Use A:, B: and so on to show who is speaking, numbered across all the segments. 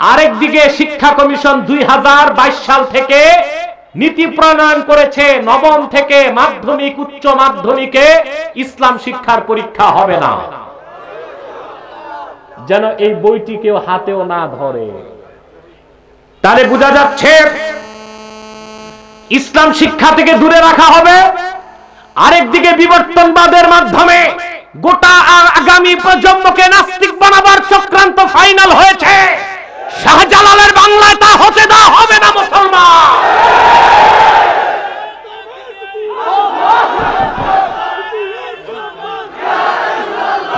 A: আরেকদিকে শিক্ষা কমিশন 2022 সাল থেকে নীতি প্রণয়ন করেছে, নবম থেকে মাধ্যমিক উচ্চ মাধ্যমিকে ইসলাম শিক্ষার পরীক্ষা হবে না। যেন এই বইটি কেউ হাতেও না ধরে। তাহলে বোঝা যাচ্ছে ইসলাম শিক্ষা থেকে দূরে রাখা হবে। আরেকদিকে বিবর্তনবাদের মাধ্যমে গোটা আগামী প্রজন্মকে নাস্তিক বানাবার চক্রান্ত ফাইনাল হয়েছে। শাহজালালের বাংলায় তা হতে দেওয়া হবে না মুসলমান।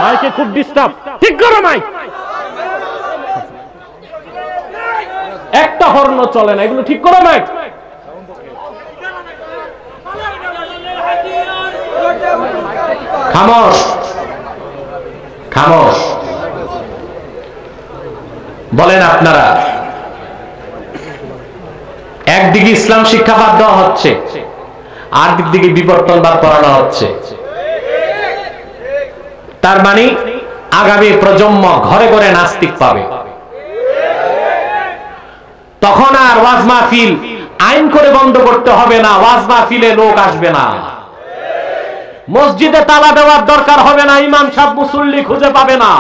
A: মাইকে খুব ডিস্টার্ব, ঠিক করো মাইক। একটা হর্ন চলে না, এগুলো ঠিক করো মাইক। খামোশ খামোশ। বলেন আপনারা, একদিকে ইসলাম শিক্ষা বাদ দেওয়া হচ্ছে, আর দিকে বিবর্তনবাদ পড়ানো হচ্ছে। তার মানে আগামী প্রজন্ম ঘরে ঘরে নাস্তিক পাবে। তখন আর ওয়াজ মাহফিল আইন করে বন্ধ করতে হবে না, ওয়াজ মাহফিলে লোক আসবে না। মসজিদে তালা দেওয়ার দরকার হবে না, ইমাম সাহেব মুসল্লি খুঁজে পাবে না।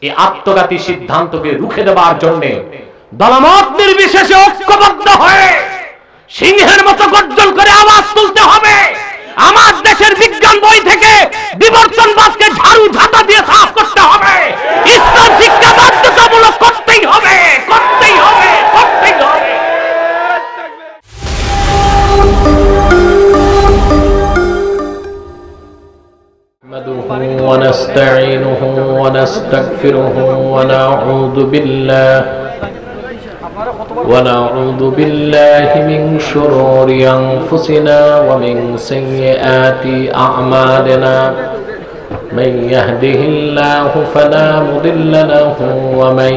A: এই আত্মঘাতী সিদ্ধান্তকে রুখে দেওয়ার জন্য দলমত নির্বিশেষে ঐক্যবদ্ধ হয়ে সিংহের মতো গর্জন করে আওয়াজ তুলতে হবে। আমার দেশের বিজ্ঞান বই থেকে বিবর্তনবাদকে ঝাড়ু ঝাঁটা দিয়ে সাফ করতে হবে। ইসলাম শিক্ষা বাধ্যতামূলক করতেই হবে, করতেই হবে, করতেই হবে। ونستعينه ونستغفره ونعوذ بالله من شرور أنفسنا ومن سيئات أعمالنا من يهده الله فلا مضل له ومن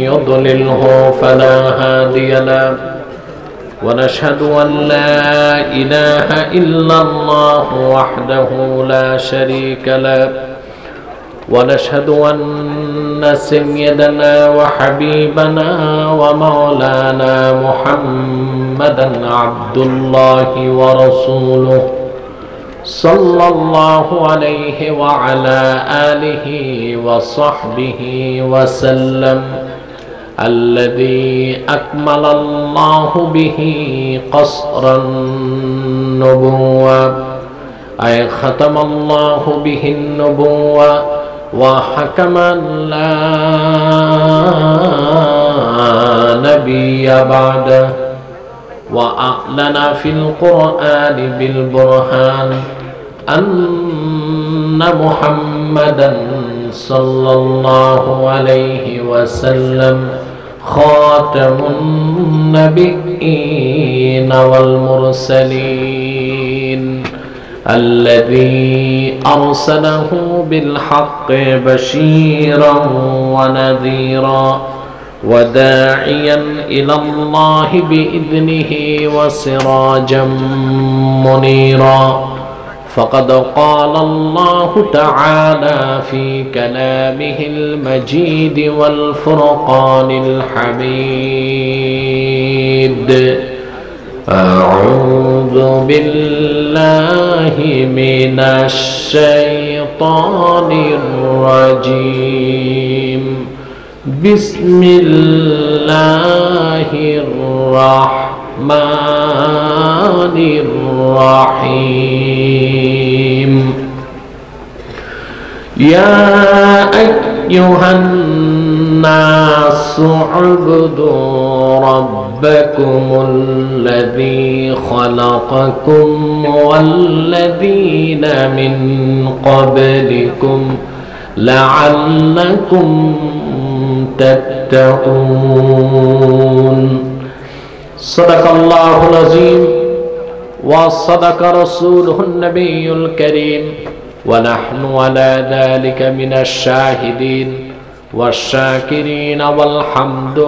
A: يضلله فلا هادي له ونشهد أن لا إله إلا الله وحده لا شريك له ونشهد أن سيدنا وحبيبنا ومولانا محمدا عبد الله ورسوله صلى الله عليه وعلى آله وصحبه وسلم الذي أكمل الله به قصر النبوة أي ختم الله به النبوة وحكم لا نبي بعده وأعلن في القرآن بالبرهان أن محمدا صلى الله عليه وسلم خاتم النبيين والمرسلين الذي أرسله بالحق بشيرا ونذيرا وداعيا إلى الله بإذنه وسراجا منيرا فقد قال الله تعالى في كلامه المجيد والفرقان الحميد أعوذ بالله من الشيطان الرجيم بسم الله الرحمن الرحيم يا أيها الناس اعبدوا ربكم الذي خلقكم والذين من قبلكم لعلكم تتقون صدق الله العظيم وصدق رسوله النبي الكريم ونحن على ذلك من الشاهدين والشاكرين والحمد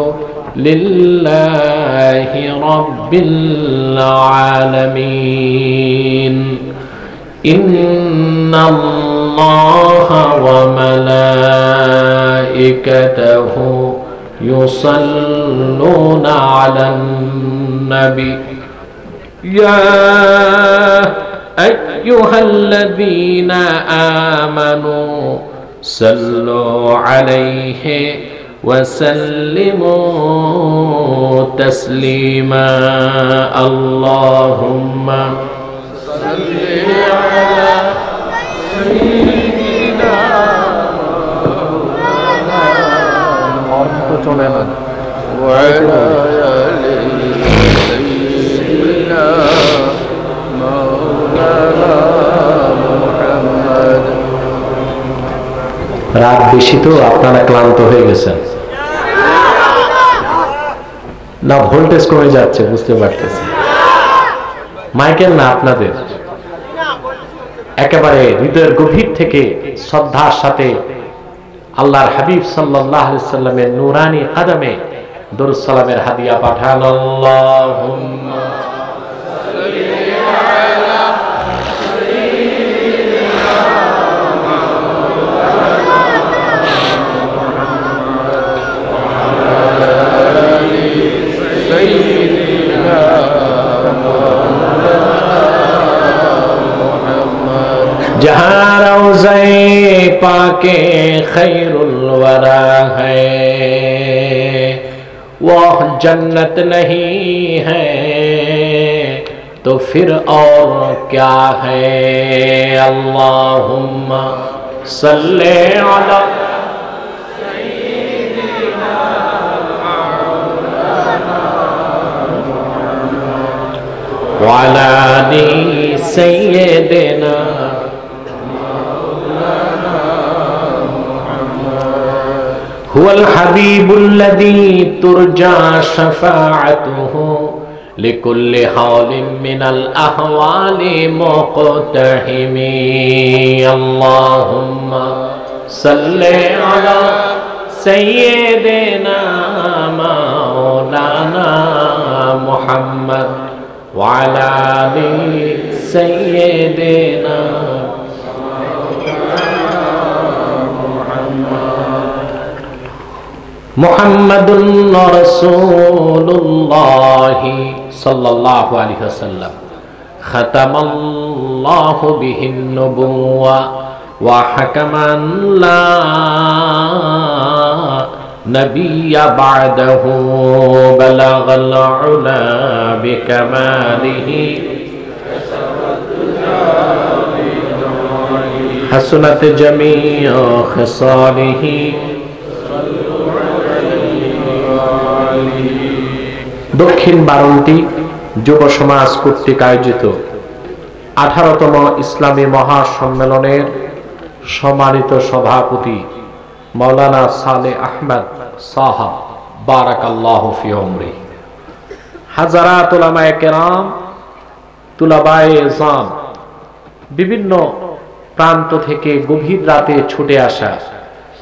A: لله رب العالمين إن الله ইন্নাল্লাহা ওয়া মালাইকাতাহু يصلون على النبي يا أيها الذين آمنوا صلوا عليه وسلموا تسليما اللهم صل على سيدنا وعلى آل سيدنا مولانا محمد রাত বেশি তো আপনারা ক্লান্ত হয়ে গেছেন না ভোল্টেজ কমে যাচ্ছে বুঝতে পারতেছি মাইকেল না আপনাদের একেবারে হৃদয়ের গভীর থেকে শ্রদ্ধার সাথে আল্লাহর হাবিব সাল্লাল্লাহু আলাইহি সাল্লামের নূরানি কদমে দরুদ সালামের হাদিয়া পাঠান আল্লাহুম্মা সাল্লি আলা সাইয়্যিদিনা जहाँ रोज़े पाके खैरुल वरा है वह जन्नत नहीं है तो फिर और क्या है अल्लाहुम्मा सल्ले अला सय्यिदिना व अला आलि सय्यिदिना هو الحبيب الذي ترجى شفاعته لكل حال من الأحوال مقتحم اللهم صل على سيدنا مولانا محمد وعلى آل سيدنا মুহাম্মাদুর রাসূলুল্লাহ সাল্লাল্লাহু আলাইহি ওয়াসাল্লাম খাতামাল্লাহু বিহিন নবুওয়া ওয়া হাকামান লা নাবিয়্যা বা'দাহু বালাগাল উলা বিকামালিহি হাসনাত জামিউ খিসালিহি দক্ষিণ বারাণসী যুব সমাজ কর্তৃক আয়োজিত 18তম ইসলামী মহাসম্মেলনের সম্মানিত সভাপতি মাওলানা সালেহ আহমদ সাহাব বারাকাল্লাহু ফি উমরি হাজারাত উলামায়ে কেরাম তুলাবায়ে ইজাম বিভিন্ন প্রান্ত থেকে গভীর রাতে ছুটে আসা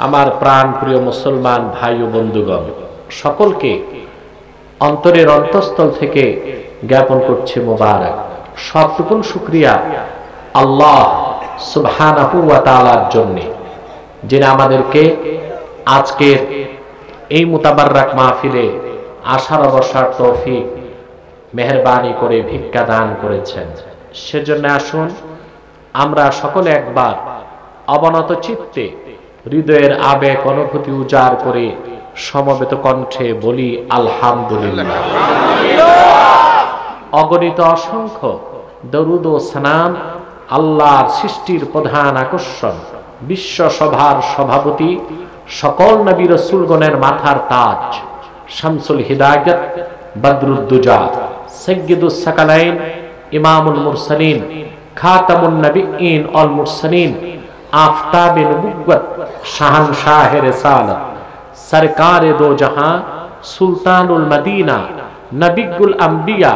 A: আমার প্রাণ প্রিয় মুসলমান ভাই ও বন্ধুগণ সকলকে অন্তরের অন্তঃস্থল থেকে জ্ঞাপন করছে মোবারক সবটুকুন শুকরিয়া আল্লাহ সুবহানাহু ওয়া তাআলার জন্য যিনি আমাদেরকে আজকের এই মুতাবাররাক মাহফিলে আসার বসার তৌফিক মেহেরবানি করে ভিক্ষা দান করেছেন সেজন্য আসুন আমরা সকলে একবার অবনত চিত্তে হৃদয়ের আবেগ অনুভূতি উজাড় করে সমবেত কণ্ঠে বলি আলহামদুলিল্লাহ অগণিত অসংখ্য দরুদ ও সালাম আল্লাহর সৃষ্টির প্রধান আকর্ষণ বিশ্ব সভার সভাপতি সকল নবী রাসূলগণের মাথার তাজ শামসুল হিদায়াত বদরুদ্দুজা সাইয়্যিদুস সাকালাইন ইমামুল মুরসালিন খাতামুন নবিয়্যিন ওয়াল মুরসালিন আফতাবে নবুওয়াত শাহনশাহে রিসালাত सरकार दो जहां सुल्तानुल मदीना नबीगुल अंबिया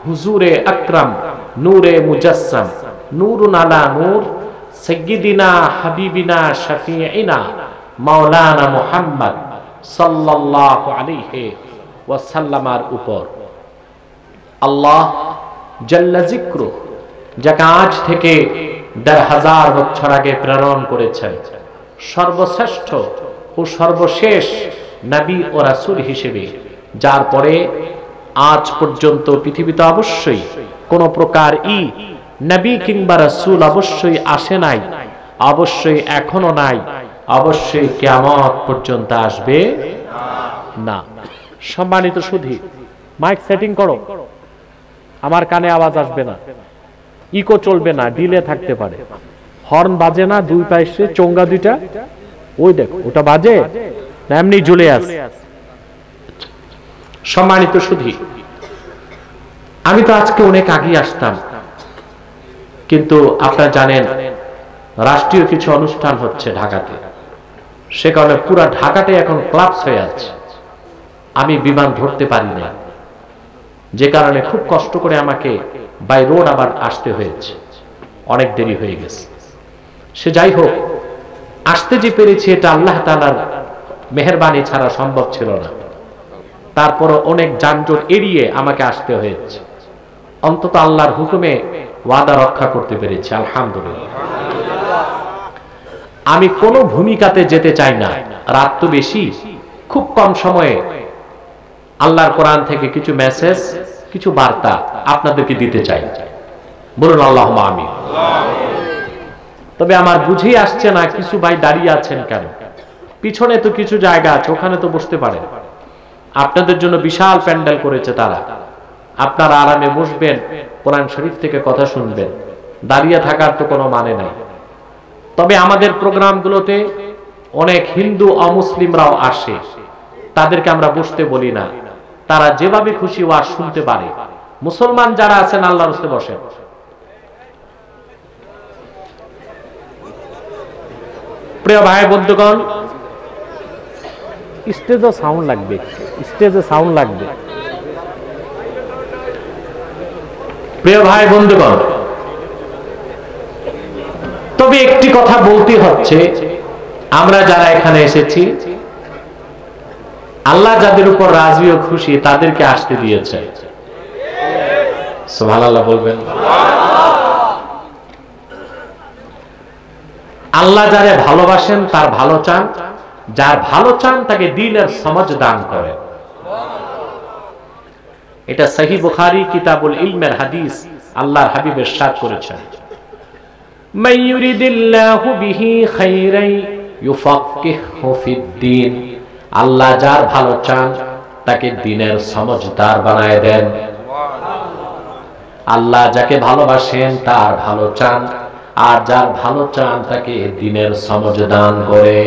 A: हुजूरे अकरम नूरे मुजस्सम नूरुन अला नूर सय्यिदिना हबीबिना शफीइना मौलाना मुहम्मद सल्लल्लाहु अलैहि ওয়াসাল্লামের উপর আল্লাহ জাল্লা যিকরু যাকে আজ থেকে ১৫০০ বছর আগে প্রেরণ করেছেন সর্বশ্রেষ্ঠ ও সর্বশেষ নবী ও রাসূল হিসেবে, যার পরে আজ পর্যন্ত পৃথিবীতে অবশ্যই কোন প্রকার নবী কিংবা রাসূল অবশ্যই আসে নাই, অবশ্যই এখনো নাই, অবশ্যই কিয়ামত পর্যন্ত আসবে না। সম্মানিত সুধী, মাইক সেটিং করো, আমার কানে আওয়াজ আসবে না, ইকো চলবে না, ডিলে থাকতে পারে, হর্ন বাজে না, দুই পাশে চোঙ্গা দুইটা, ওই দেখো ওটা বাজে না এমনি ঝুলে আছে। সম্মানিত সুধী, আমি তো আজকে অনেক আগে আসতাম, কিন্তু আপনারা জানেন রাষ্ট্রীয় কিছু অনুষ্ঠান হচ্ছে ঢাকাতে, সে কারণে পুরো ঢাকাতে এখন ক্লাবস হয়ে আছে। আমি বিমান ধরতে পারি না, যে কারণে খুব কষ্ট করে আমাকে বাই রোড আবার আসতে হয়েছে, অনেক দেরি হয়ে গেছে। সে যাই হোক, আসতে যে পেরেছি এটা আল্লাহ তাআলার মেহেরবানি ছাড়া সম্ভব ছিল না। তারপরও অনেক যানজট এড়িয়ে আমাকে আসতে হয়েছে, অন্তত আল্লাহর হুকুমে ওয়াদা রক্ষা করতে পেরেছি, আলহামদুলিল্লাহ। আমি কোনো ভূমিকাতে যেতে চাই না, রাত তো বেশি, খুব কম সময়ে আল্লাহর কোরআন থেকে কিছু মেসেজ, কিছু বার্তা আপনাদেরকে দিতে চাই, বলুন আল্লাহুম্মা আমিন। তবে আমার বুঝেই আসছে না কিছু ভাই দাঁড়িয়ে আছেন কেন, পিছনে তো কিছু জায়গা আছে, ওখানে তো বসতে পারেন। আপনাদের জন্য বিশাল প্যান্ডেল করেছে তারা, আপনারা আরামে বসবেন, কোরআন শরীফ থেকে কথা শুনবেন, দাঁড়িয়ে থাকার তো কোনো মানে নাই। তবে আমাদের প্রোগ্রামগুলোতে অনেক হিন্দু অমুসলিমরাও আসে, তাদেরকে আমরা বসতে বলি না, তারা যেভাবে খুশি ওয়াজ শুনতে পারে। মুসলমান যারা আছেন আল্লাহর রাস্তায় বসেন। প্রিয় ভাই বন্ধুগণ, স্টেজে সাউন্ড লাগবে, স্টেজে সাউন্ড লাগবে। প্রিয় ভাই বন্ধুগণ, তবে একটি কথা বলতে হচ্ছে, আমরা যারা এখানে এসেছি, আল্লাহ যাদের উপর রাজি ও খুশি তাদেরকে আসতে দিয়েছে, সুবহানাল্লাহ বলবেন। আল্লাহ যারে ভালোবাসেন তার ভালো চান, যার ভালো চান তাকে দ্বীনের সমঝ দান করেন। এটা সহিহ বুখারী কিতাবুল ইলমের হাদিস, আল্লাহর হাবিব ইরশাদ করেছেন, মান ইউরিদিল্লাহু বিহি খাইরান ইউফাক্কিহু ফিদ্দীন। আল্লাহ যার ভালো চান তাকে দ্বীনের সমঝদার বানায় দেন। আল্লাহ যাকে ভালোবাসেন তার ভালো চান, আর যার ভালো চান তাকে দ্বীনের সমঝ দান করে।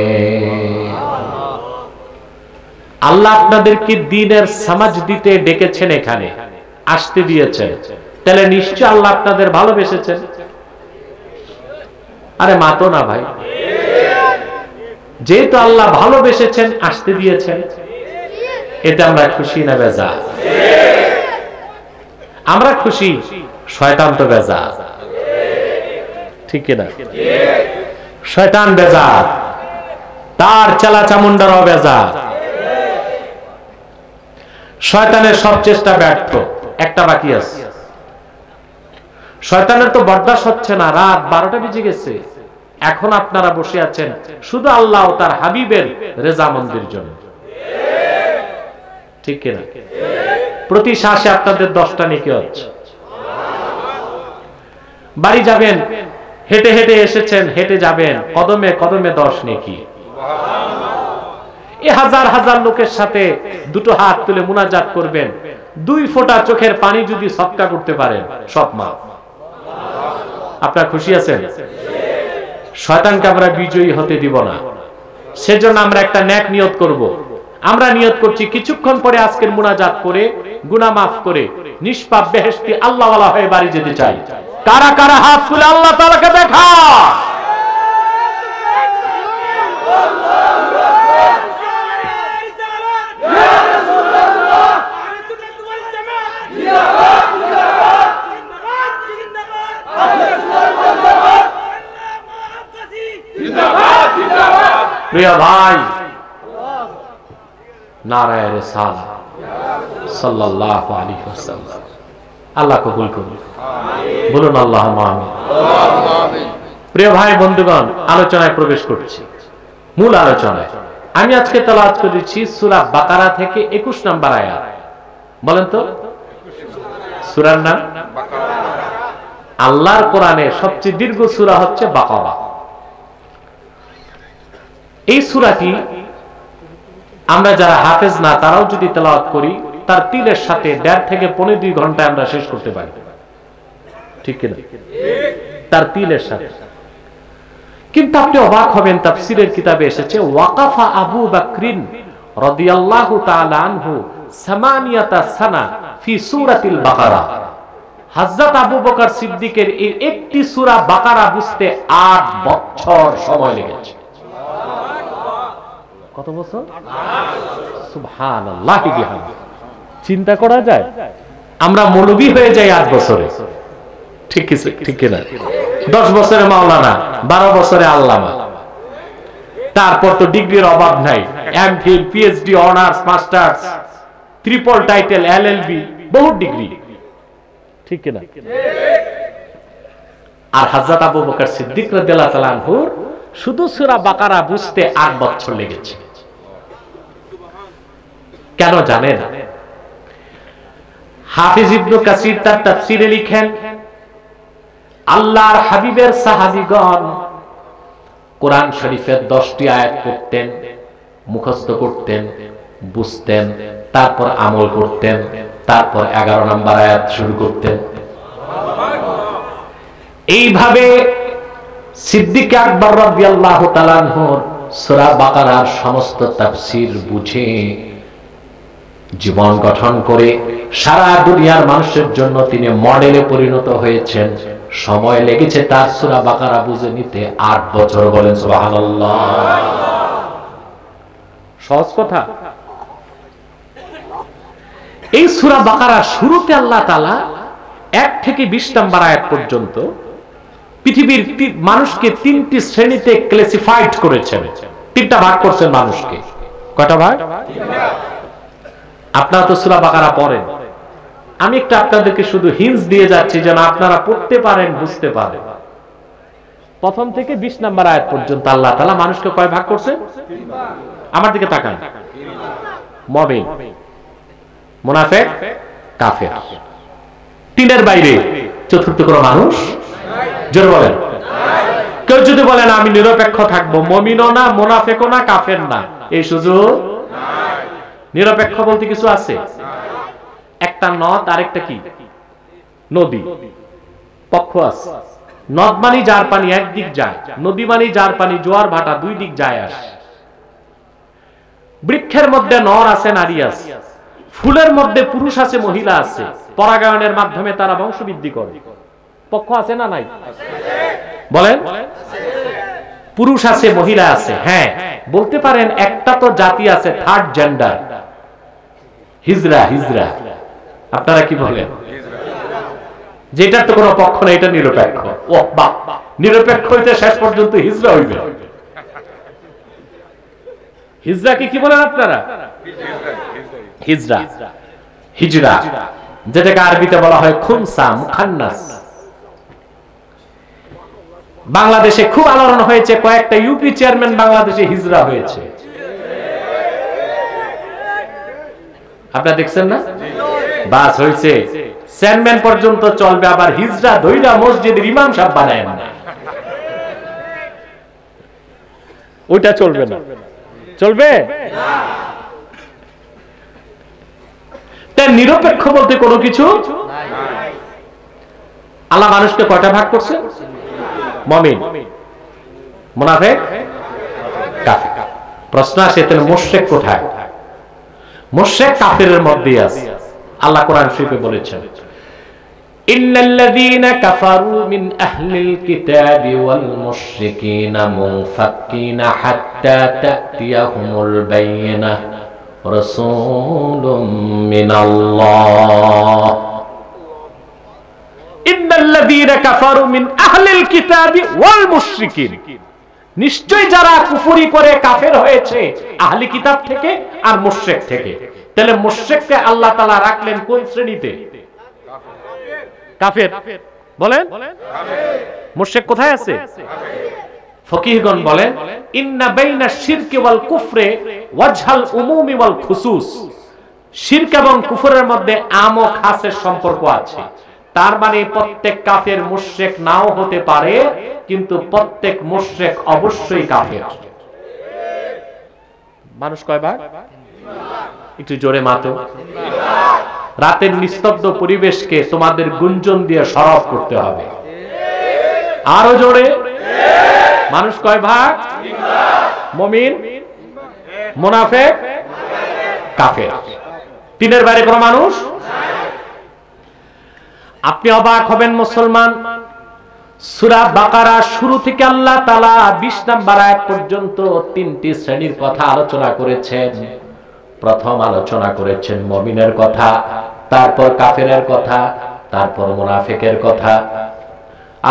A: আল্লাহ আপনাদেরকে দ্বীনের সমাজ দিতে ডেকেছেন, এখানে আসতে দিয়েছেন, তাহলে নিশ্চয় আল্লাহ আপনাদের ভালোবেসেছেন। আরে মাতো না ভাই, যেহেতু আল্লাহ ভালোবেসেছেন আসতে দিয়েছেন, এতে আমরা খুশি না বেজার? আমরা খুশি, শয়তান তো বেজার, ঠিক কিনা? শয়তান বেজার, তার চেলা চামুন্ডারাও বেজার। শয়তানের সব চেষ্টা ব্যর্থ, একটা বাকি আছে। শয়তানের তো বরদাস্ত হচ্ছে না, রাত 12টা বেজে গেছে, এখন আপনারা বসে আছেন শুধু আল্লাহ ও তার হাবিবের রেজামন্দির জন্য, ঠিক কিনা? প্রতি শ্বাসে আপনাদের 10টা নেকি হচ্ছে। বাড়ি যাবেন, হেঁটে হেঁটে এসেছেন, হেঁটে যাবেন, কদমে কদমে 10 নেকি। এই হাজার হাজার লোকের সাথে দুটো হাত তুলে মুনাজাত করবেন, 2 ফোঁটা চোখের পানি যদি সদকা করতে পারেন, সব মাফ। আপনারা খুশি আছেন? শয়তানকে আমরা বিজয়ী হতে দিব না, সেজন্য আমরা একটা নেক নিয়ত করব। আমরা নিয়ত করছি কিছুক্ষণ পরে আজকের মুনাজাত করে গুনাহ মাফ করে নিষ্পাপ বেহেশতি আল্লাহওয়ালা হয়ে বাড়ি যেতে চাই। কারা কারা হাত তুলে আল্লাহ তাআলাকে দেখা? প্রিয় ভাই, নারায়ে রিসালাত সাল্লাল্লাহু আলাইহি ওয়াসাল্লাম। আল্লাহ কবুল করুন, বলুন আল্লাহুম্মা আমিন। প্রিয় ভাই বন্ধুগণ, আলোচনায় প্রবেশ করছি, মূল আলোচনায়। আমি আজকে তেলাওয়াত করেছি সূরা বাকারা থেকে 21 নম্বর আয়াত। বলেন তো সূরার নাম? আল্লাহর কোরআনে সবচেয়ে দীর্ঘ সূরা হচ্ছে বাকারা। এই সূরাটি আমরা যারা হাফেজ না তারাও যদি তেলাওয়াত করি, তার তিলের সাথে 1.5 থেকে 2.5 ঘন্টায় আমরা শেষ করতে পারি, ঠিক কিনা? তার তিলের সাথে। কিন্তু আপনি অবাক হবেন, তাফসীরের কিতাবে এসেছে ওয়াকাফা আবু বকরিন রাদিয়াল্লাহু তাআলা আনহু 8 সানা ফি সূরাতিল বাকারা। হযরত আবু বকর সিদ্দিকের এই একটি সূরা বাকারা বুঝতে 8 বছর সময় লেগেছে। কত বছর? সুবহানাল্লাহি বিহামদি। চিন্তা করা যায়? আমরা মৌলবী হয়ে যাই 8 বছরে, ঠিক কিনা? 10 বছরে মাওলানা, 12 বছরে আল্লামা, তারপর তো ডিগ্রির অভাব নাই, MPhil, PhD, honours, masters, triple title, LLB, বহু ডিগ্রি, ঠিক কিনা? আর হযরত আবু বকর সিদ্দিক রাদিয়াল্লাহু তাআলা আনহু শুধু সূরা বাকারা বুঝতে 8 বছর লেগেছে। কেন জানেন? হাফিজ ইবনে কাসির তার তাফসীরে লিখেন, আল্লাহর হাবিবের সাহাবীগণ কোরআন শরীফের 10টি আয়াত পড়তেন, মুখস্থ করতেন, বুঝতেন, তারপর আমল করতেন, তারপর 11 নম্বর আয়াত শুরু করতেন। এইভাবে সিদ্দিক আকবর রাদিয়াল্লাহু তাআলা আনহুর সূরা বাকারার সমস্ত তাফসীর বুঝে জীবন গঠন করে সারা দুনিয়ার মানুষের জন্য তিনি মডেলে পরিণত হয়েছেন। সময় লেগেছে তার সূরা বাকারা বুঝে নিতে 8 বছর। বলেন সুবহানাল্লাহ। সহজ কথা? এই সূরা বাকারার শুরুতে আল্লাহ তাআলা 1 থেকে 20 নম্বর আয়াত পর্যন্ত পৃথিবীর মানুষকে 3টি শ্রেণীতে ক্লাসিফাইড করেছেন, 3টা ভাগ করছেন মানুষকে। কয়টা ভাগ? আপনারা তো সূরা বাকারা পড়েন, আমি একটু আপনাদেরকে শুধু হিন্টস দিয়ে যাচ্ছি যেন আপনারা পড়তে পারেন, বুঝতে পারেন। প্রথম থেকে 20 নম্বর আয়াত পর্যন্ত আল্লাহ তাআলা মানুষকে কয় ভাগ করছেন? আমার দিকে তাকান। মুমিন, মুনাফিক, কাফের। 3-এর বাইরে চতুর্থ কোনো মানুষ জোরে বলেন। কেউ যদি বলেন আমি নিরপেক্ষ থাকবো, মুমিনও না, মুনাফিকও না, কাফের না, এই সুযোগ নাই। নিরপেক্ষ বলতে কিছু আছে? একটা নদ, আরেকটা কি? নদী। পক্ষ আছে। নদ মানে যার পানি একদিক যায়, নদী মানে যার পানি জোয়ার ভাটা 2 দিক যায় আসে। বৃক্ষের মধ্যে নর আছে, নারী আছে। ফুলের মধ্যে পুরুষ আছে, মহিলা আছে। পরাগায়নের মাধ্যমে তারা বংশবৃদ্ধি করে। পক্ষ আছে না নাই? বলেন। পুরুষ আছে, মহিলা আছে। হ্যাঁ, বলতে পারেন একটা তো জাতি আছে, থার্ড জেন্ডার, হিজরা। হিজরা আপনারা কি বলেন? যেটা তো কোনো পক্ষ না, এটা নিরপেক্ষ। ও বাপ, নিরপেক্ষ হইতে শেষ পর্যন্ত হিজরা হইবে। হিজরাকে কি বলেন আপনারা? হিজরা, হিজরা, যেটাকে আরবিতে বলা হয় খুনসা, মুখান্নাস। বাংলাদেশে খুব আলোড়ন হয়েছে, কয়েকটা ইউপি চেয়ারম্যান বাংলাদেশে হিজরা হয়েছে। আপনারা দেখছেন না? বাস হয়েছে, চেয়ারম্যান পর্যন্ত চলবে, আবার হিজরা ধইরা মসজিদের ইমাম সাহেব বানায় না, ওইটা চলবে না। চলবে না। তাই নিরপেক্ষ বলতে কোনো কিছু নাই। আল্লাহ মানুষকে কয়টা ভাগ করছে? মুমিন, মুনাফিক, কাফের। প্রশ্ন আসে তাহলে মুশরিক কোথায়? মুশরিক কাফেরের মধ্যেই আছে। আল্লাহ কোরআন শরীফে বলেছেন, ইন্নাল্লাযীনা কাফারু মিন আহলিল কিতাবি ওয়াল মুশরিকিনা মুনফাক্কিনা হাত্তা তা'তিয়াহুমুল বায়িনাহ রাসূলুম মিনাল্লাহ। ইন্নাল্লাযীনা কাফারু মিন আহলিল কিতাবি ওয়াল মুশরিকিন, নিশ্চয় যারা কুফরি করে কাফের হয়েছে আহলি কিতাব থেকে আর মুশরিক থেকে। তাহলে মুশরিককে আল্লাহ তাআলা রাখলেন কোন শ্রেণীতে? কাফের। বলেন মুশরিক কোথায় আছে? ফকিহগণ বলেন ইন্না বাইনা শিরকি ওয়াল কুফরে ওয়াজহাল উমুমি ওয়াল খুসুস, শিরক এবং কুফরের মধ্যে আম ও খাসের সম্পর্ক আছে। তার মানে প্রত্যেক কাফের মুশরিক নাও হতে পারে, কিন্তু প্রত্যেক মুশরিক অবশ্যই কাফের। মানুষ কয় ভাগ? একটু জোরে মাতো। রাতের নিস্তব্ধ পরিবেশকে তোমাদের গুঞ্জন দিয়ে সরব করতে হবে। আরো জোরে। মানুষ কয় ভাগ? মুমিন, মুনাফিক, কাফের। তিনের বাইরে কোন মানুষ? আপনি অবাক হবেন মুসলমান, সূরা বাকারা শুরু থেকে আল্লাহ তাআলা 20 নম্বর আয়াত পর্যন্ত তিনটি শ্রেণীর কথা আলোচনা করেছেন। প্রথম আলোচনা করেছেন মুমিনের কথা, তারপর কাফেরের কথা, তারপর মুনাফিকের কথা।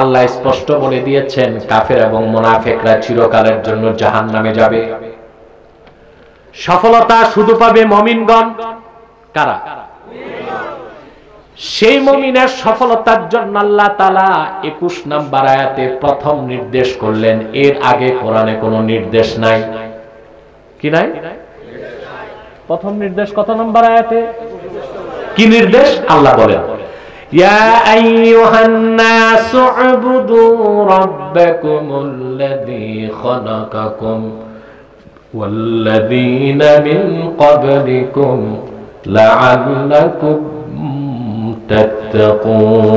A: আল্লাহ স্পষ্ট বলে দিয়েছেন কাফের এবং মুনাফিকরা চিরকালের জন্য জাহান্নামে যাবে। সফলতা শুধু পাবে মুমিনগণ। কারা? সেই মুমিনের সফলতার জন্য আল্লাহ তাআলা 21 নম্বর আয়াতে প্রথম নির্দেশ করলেন। এর আগে কোরআনে কোনো নির্দেশ নাই। কি নাই? প্রথম নির্দেশ কত নম্বর আয়াতে? কি নির্দেশ? আল্লাহ বলেন ইয়া আইয়ুহান নাসু উবুদু রাব্বাকুমুল্লাযী খালাকাকুম ওয়াল্লাযীনা মিন ক্বাবলিকুম লাআল্লাকুম তাত্তাকুন।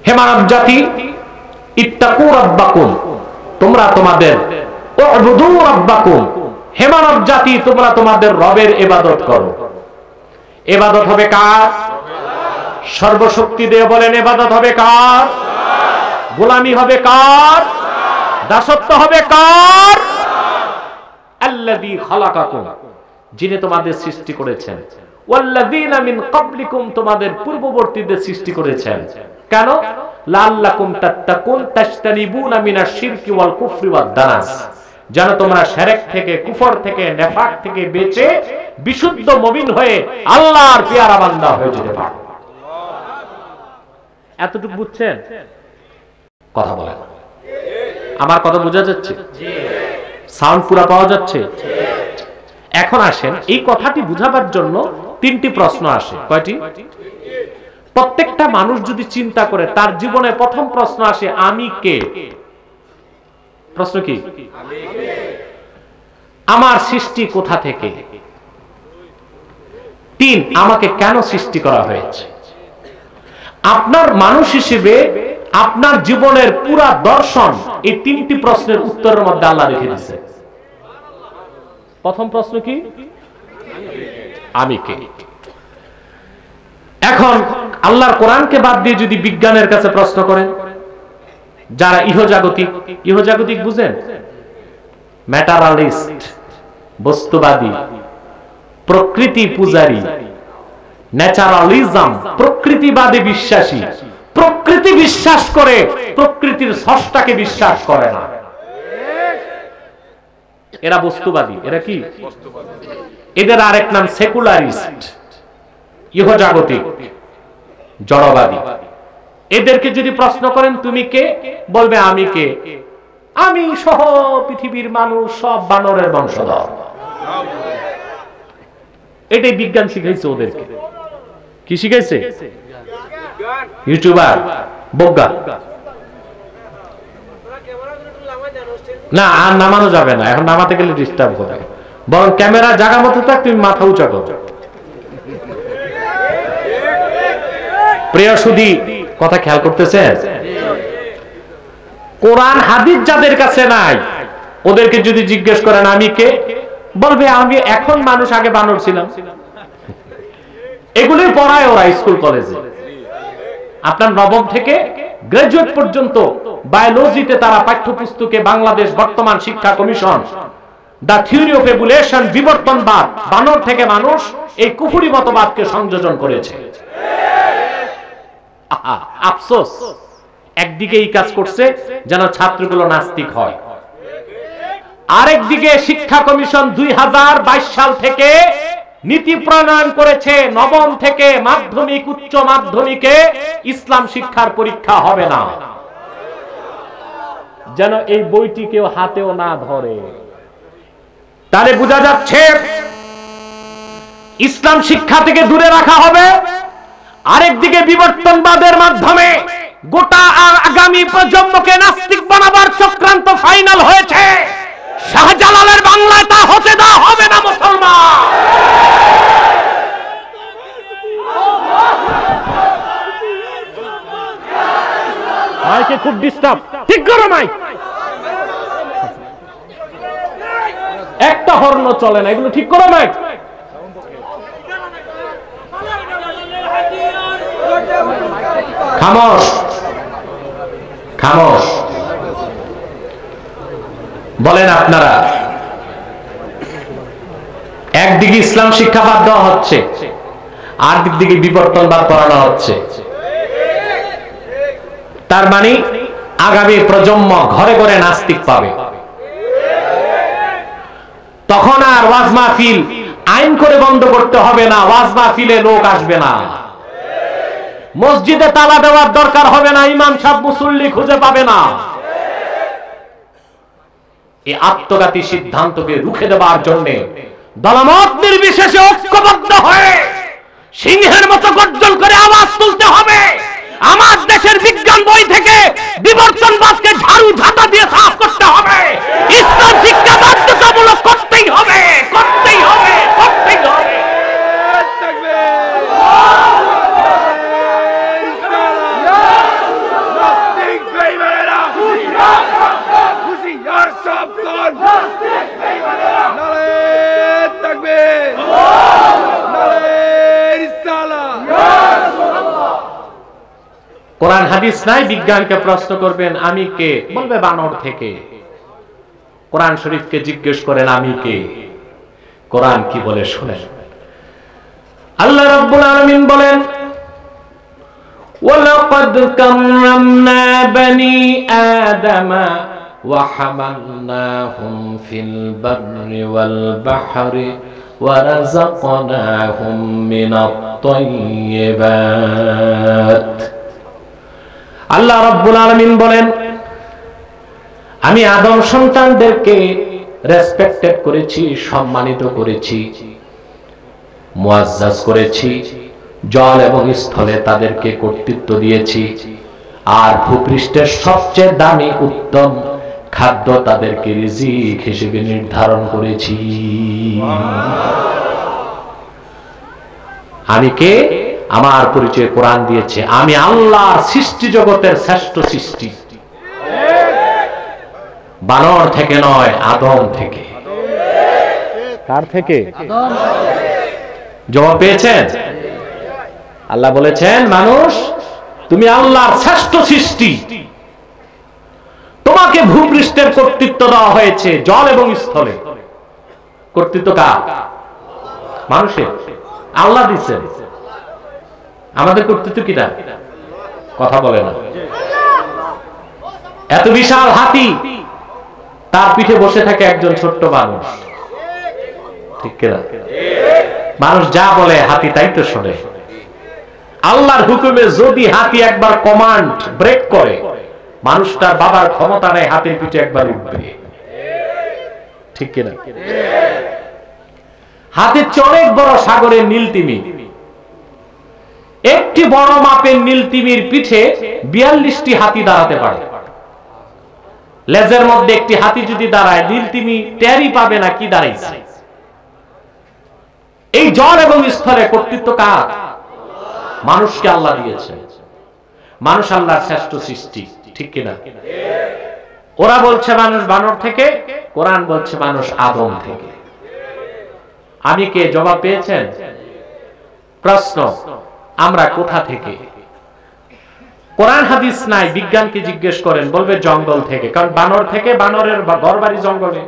A: হে মানব জাতি, ইত্তাকু রাব্বাকুম, তোমরা তোমাদের, উবুদু রাব্বাকুম, হে মানব জাতি তোমরা তোমাদের রবের ইবাদত করো। ইবাদত হবে কার? সর্বশক্তি দিয়ে বলেন ইবাদত হবে কার? গোলামি হবে কার? দাসত্ব হবে কার? আল্লাযী খালাকাকুম, যিনি তোমাদের সৃষ্টি করেছেন, ওয়াল্লাযীনা মিন ক্বাবলিকুম, তোমাদের পূর্ববর্তীদের সৃষ্টি করেছেন। কেন? লাআল্লাকুম তাত্তাকুন তাজতানিবুনা মিনাশ শিরকি ওয়াল কুফরি ওয়াদ দানাস, যেন তোমরা শিরক থেকে, কুফর থেকে, নেফাক থেকে বেঁচে বিশুদ্ধ মুমিন হয়ে আল্লাহর পেয়ারা বান্দা হয়ে যেতে পারো। এতটুকু বুঝছেন? কথা বলেন। আমার কথা বোঝা যাচ্ছে? সাউন্ড পুরো পাওয়া যাচ্ছে? এখন আসেন, এই কথাটি বুঝাবার জন্য তিনটি প্রশ্ন আসে। কয়টি? প্রত্যেকটা মানুষ যদি চিন্তা করে, তার জীবনে প্রথম প্রশ্ন আসে আমি কে? প্রশ্ন কি? আমার সৃষ্টি কোথা থেকে? 3, আমাকে কেন সৃষ্টি করা হয়েছে? আপনার মানুষ হিসেবে আপনার জীবনের পুরা দর্শন এই তিনটি প্রশ্নের উত্তরের মধ্যে আল্লাহ রেখে দিয়েছে। প্রথম প্রশ্ন কি? আমি কে? এখন আল্লাহর কোরআনকে বাদ দিয়ে যদি বিজ্ঞানের কাছে প্রশ্ন করেন, যারা ইহজাগতিক বুঝেন, ম্যাটারালিস্ট, বস্তুবাদী, প্রকৃতি পূজারী, ন্যাচারালিজম, প্রকৃতিবাদে বিশ্বাসী, প্রকৃতি বিশ্বাস করে, প্রকৃতির স্রষ্টাকে বিশ্বাস করে না, এরা বস্তুবাদী। এরা কি? এদের আরেক নাম সেকুলারিস্ট, ইহজাগতিক, জড়বাদী। এদেরকে যদি প্রশ্ন করেন তুমি কে, বলবে আমি কে? আমি সহ পৃথিবীর মানুষ সব বানরের বংশধর। এটাই বিজ্ঞান শিখাইছে ওদেরকে। কি শিখাইছে? ইউটিউবার, বজ্ঞা। না, আর নামানো যাবে না, এখন নামাতে গেলে ডিস্টার্ব হবে। বরং ক্যামেরা জায়গা মতো থাক, তুমি মাথা উঁচা করো। প্রিয় সুধী, কথা খেয়াল করতেছেন? কোরআন হাদিস যাদের কাছে নাই, ওদেরকে যদি জিজ্ঞেস করেন আমি কে, বলবে আমি এখন মানুষ, আগে বানর ছিলাম। এগুলি পড়ায় ওরা স্কুল কলেজে। আপনার নবম থেকে গ্রাজুয়েট পর্যন্ত বায়োলজিতে তারা পাঠ্যপুস্তকে বাংলাদেশ বর্তমান শিক্ষা commission the theory of evolution, বিবর্তনবাদ, বানর থেকে মানুষ, এই কুফরি মতবাদকে সংযোজন করেছে। আফসোস, একদিকে এই কাজ করছে যেন ছাত্রগুলো নাস্তিক হয়, আরেকদিকে শিক্ষা কমিশন 2022 সাল থেকে নীতি প্রণয়ন করেছে, নবম থেকে মাধ্যমিক উচ্চ মাধ্যমিকে ইসলাম শিক্ষার পরীক্ষা হবে না। যেন এই বইটি কেউ হাতেও না ধরে। তাহলে বোঝা যাচ্ছে ইসলাম শিক্ষা থেকে দূরে রাখা হবে। আরেকদিকে বিবর্তনবাদের মাধ্যমে গোটা আগামী প্রজন্মকে নাস্তিক বানাবার চক্রান্ত ফাইনাল হয়েছে। শাহজালালের বাংলায় তা হতে দেওয়া হবে না মুসলমান। মাইকে খুব ডিস্টার্ব, ঠিক করো মাইক। একটা হর্ন চলে না, এগুলো ঠিক করো মাইক। খামোশ খামোশ। বলেন আপনারা, একদিকে ইসলাম শিক্ষা বাদ দেওয়া হচ্ছে, আর দিকে বিবর্তনবাদ করানো হচ্ছে। তার মানে আগামী প্রজন্ম ঘরে ঘরে নাস্তিক পাবে। তখন আর ওয়াজ মাহফিল আইন করে বন্ধ করতে হবে না, ওয়াজ মাহফিলে লোক আসবে না। মসজিদে তালা দেওয়ার দরকার হবে না, ইমাম সাহেব মুসল্লি খুঁজে পাবে না। এই আত্মঘাতী সিদ্ধান্তকে রুখে দেওয়ার জন্য দলমত নির্বিশেষে ঐক্যবদ্ধ হয়ে সিংহের মতো গর্জন করে আওয়াজ তুলতে হবে। আমার দেশের বিজ্ঞান বই থেকে বিবর্তনবাদকে ঝাড়ু ঝাঁটা দিয়ে সাফ করতে হবে। ইসলাম শিক্ষা বাধ্যতামূলক করতেই হবে, করতেই হবে, করতেই হবে। কোরআন হাদিস নাই, বিজ্ঞানকে প্রশ্ন করবেন আমি কে, বলবে বানর থেকে। কোরআন শরীফকে জিজ্ঞেস করেন আমি কে, কোরআন কি বলে শুনেন। আল্লাহ রাব্বুল আলামিন বলেন ওয়ালাকাদ কাররামনা বনি আদামা ওয়া হামালনাহুম ফিল বাররি ওয়াল বাহরি ওয়া রাযাকনাহুম মিনাত তাইয়্যিবাত। আল্লাহ রাব্বুল আলামিন বলেন আমি আদম সন্তানদেরকে রেসপেক্টেড করেছি, সম্মানিত করেছি, মুআজ্জাজ করেছি, জল এবং স্থলে তাদেরকে কর্তৃত্ব দিয়েছি, আর ভূপৃষ্ঠের সবচেয়ে দামি উত্তম খাদ্য তাদেরকে রিজিক হিসেবে নির্ধারণ করেছি। আমি কে? আমার পরিচয় কোরআন দিয়েছে। আমি আল্লাহর সৃষ্টি জগতের শ্রেষ্ঠ সৃষ্টি, বানর থেকে নয়, আদম থেকে। কার থেকে? জবাব পেয়েছেন? আল্লাহ বলেছেন মানুষ তুমি আল্লাহর শ্রেষ্ঠ সৃষ্টি, তোমাকে ভূপৃষ্ঠের কর্তৃত্ব দেওয়া হয়েছে, জল এবং স্থলে। কর্তৃত্ব কার? মানুষের। আল্লাহ দিচ্ছেন। আমাদের কর্তৃত্ব কিনা? কথা বলে না। এত বিশাল হাতি, তার পিঠে বসে থাকে একজন ছোট্ট মানুষ, ঠিক কিনা? মানুষ যা বলে হাতি তাই তো শোনে। আল্লাহর হুকুমে যদি হাতি একবার কমান্ড ব্রেক করে, মানুষটার বাবার ক্ষমতা নেই হাতির পিঠে একবার উঠবে, ঠিক কিনা? হাতির চেয়ে অনেক বড় সাগরের নীলতিমি, একটি বড় মাপের নীলতিমির পিঠে 42টি হাতি দাঁড়াতে পারে। লেজের মধ্যে একটি হাতি যদি দাঁড়ায়, নীলতিমি টেরই পাবে না কি দাঁড়াইছে। এই জল এবং স্থলে কর্তৃত্ব কার? মানুষকে আল্লাহ দিয়েছে। মানুষ আল্লাহর শ্রেষ্ঠ সৃষ্টি, ঠিক কিনা? ওরা বলছে মানুষ বানর থেকে, কোরআন বলছে মানুষ আদম থেকে। আমি কে? জবাব পেয়েছেন? প্রশ্ন আমরা কোথা থেকে? কোরআন হাদিস নাই, বিজ্ঞানকে জিজ্ঞেস করেন, বলবে জঙ্গল থেকে, কারণ বানর থেকে, বানরের ঘরবাড়ি জঙ্গলে।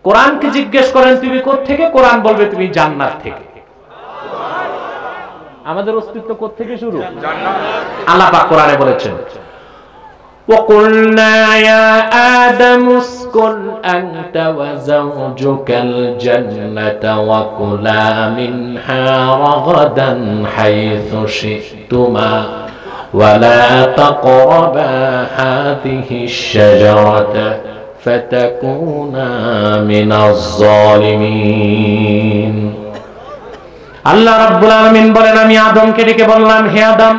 A: কোরআনকে জিজ্ঞেস করেন তুমি কোথা থেকে, কোরআন বলবে তুমি জান্নাত থেকে। আমাদের অস্তিত্ব কোথা থেকে শুরু? আল্লাহ পাক কোরআনে বলেছেন ওয়াকুলনা ইয়া আদামু اسكن أنت وزوجك الجنة وكلا منها رغدا حيث شئتما ولا تقربا هذه الشجرة فتكونا من الظالمين আল্লাহ রাব্বুল আলামিন বলেন আমি আদমকে ডেকে বললাম হে আদম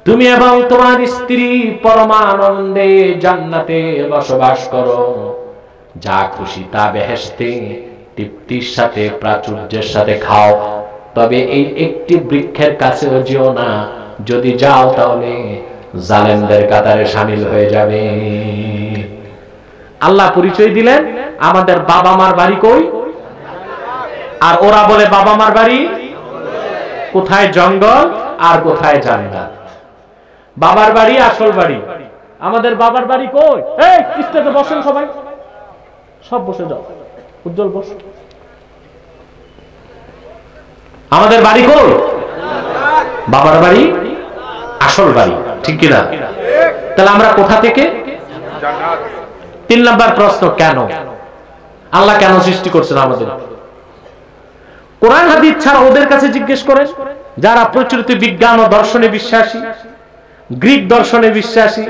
A: তুমি এবং তোমার স্ত্রী পরমানন্দে জান্নাতে বসবাস করো যা খুশি তা বেহেশতে তৃপ্তির সাথে প্রাচুর্যের সাথে খাও তবে এই একটি বৃক্ষের কাছেও যেও না যদি যাও তাহলে জালেমদের কাতারে শামিল হয়ে যাবে আল্লাহ পরিচয় দিলেন আমাদের বাবা মার বাড়ি কই আর ওরা বলে বাবা মার বাড়ি কোথায় জঙ্গল আর কোথায় জান্নাত বাবার বাড়ি আসল বাড়ি আমাদের বাবার বাড়ি কই এই স্টেজে বসেন সবাই সব বসে যাও উজ্জ্বল বস আমাদের বাড়ি কই বাবার বাড়ি আসল বাড়ি ঠিক কি না তাহলে আমরা কোথা থেকে জান্নাত 3 নাম্বার প্রশ্ন কেন আল্লাহ কেন সৃষ্টি করছেন আমাদের কোরআন হাদিস ছাড়া ওদের কাছে জিজ্ঞেস করেন যারা প্রচলিত বিজ্ঞান ও দর্শনে বিশ্বাসী গ্রিক দর্শনে বিশ্বাসী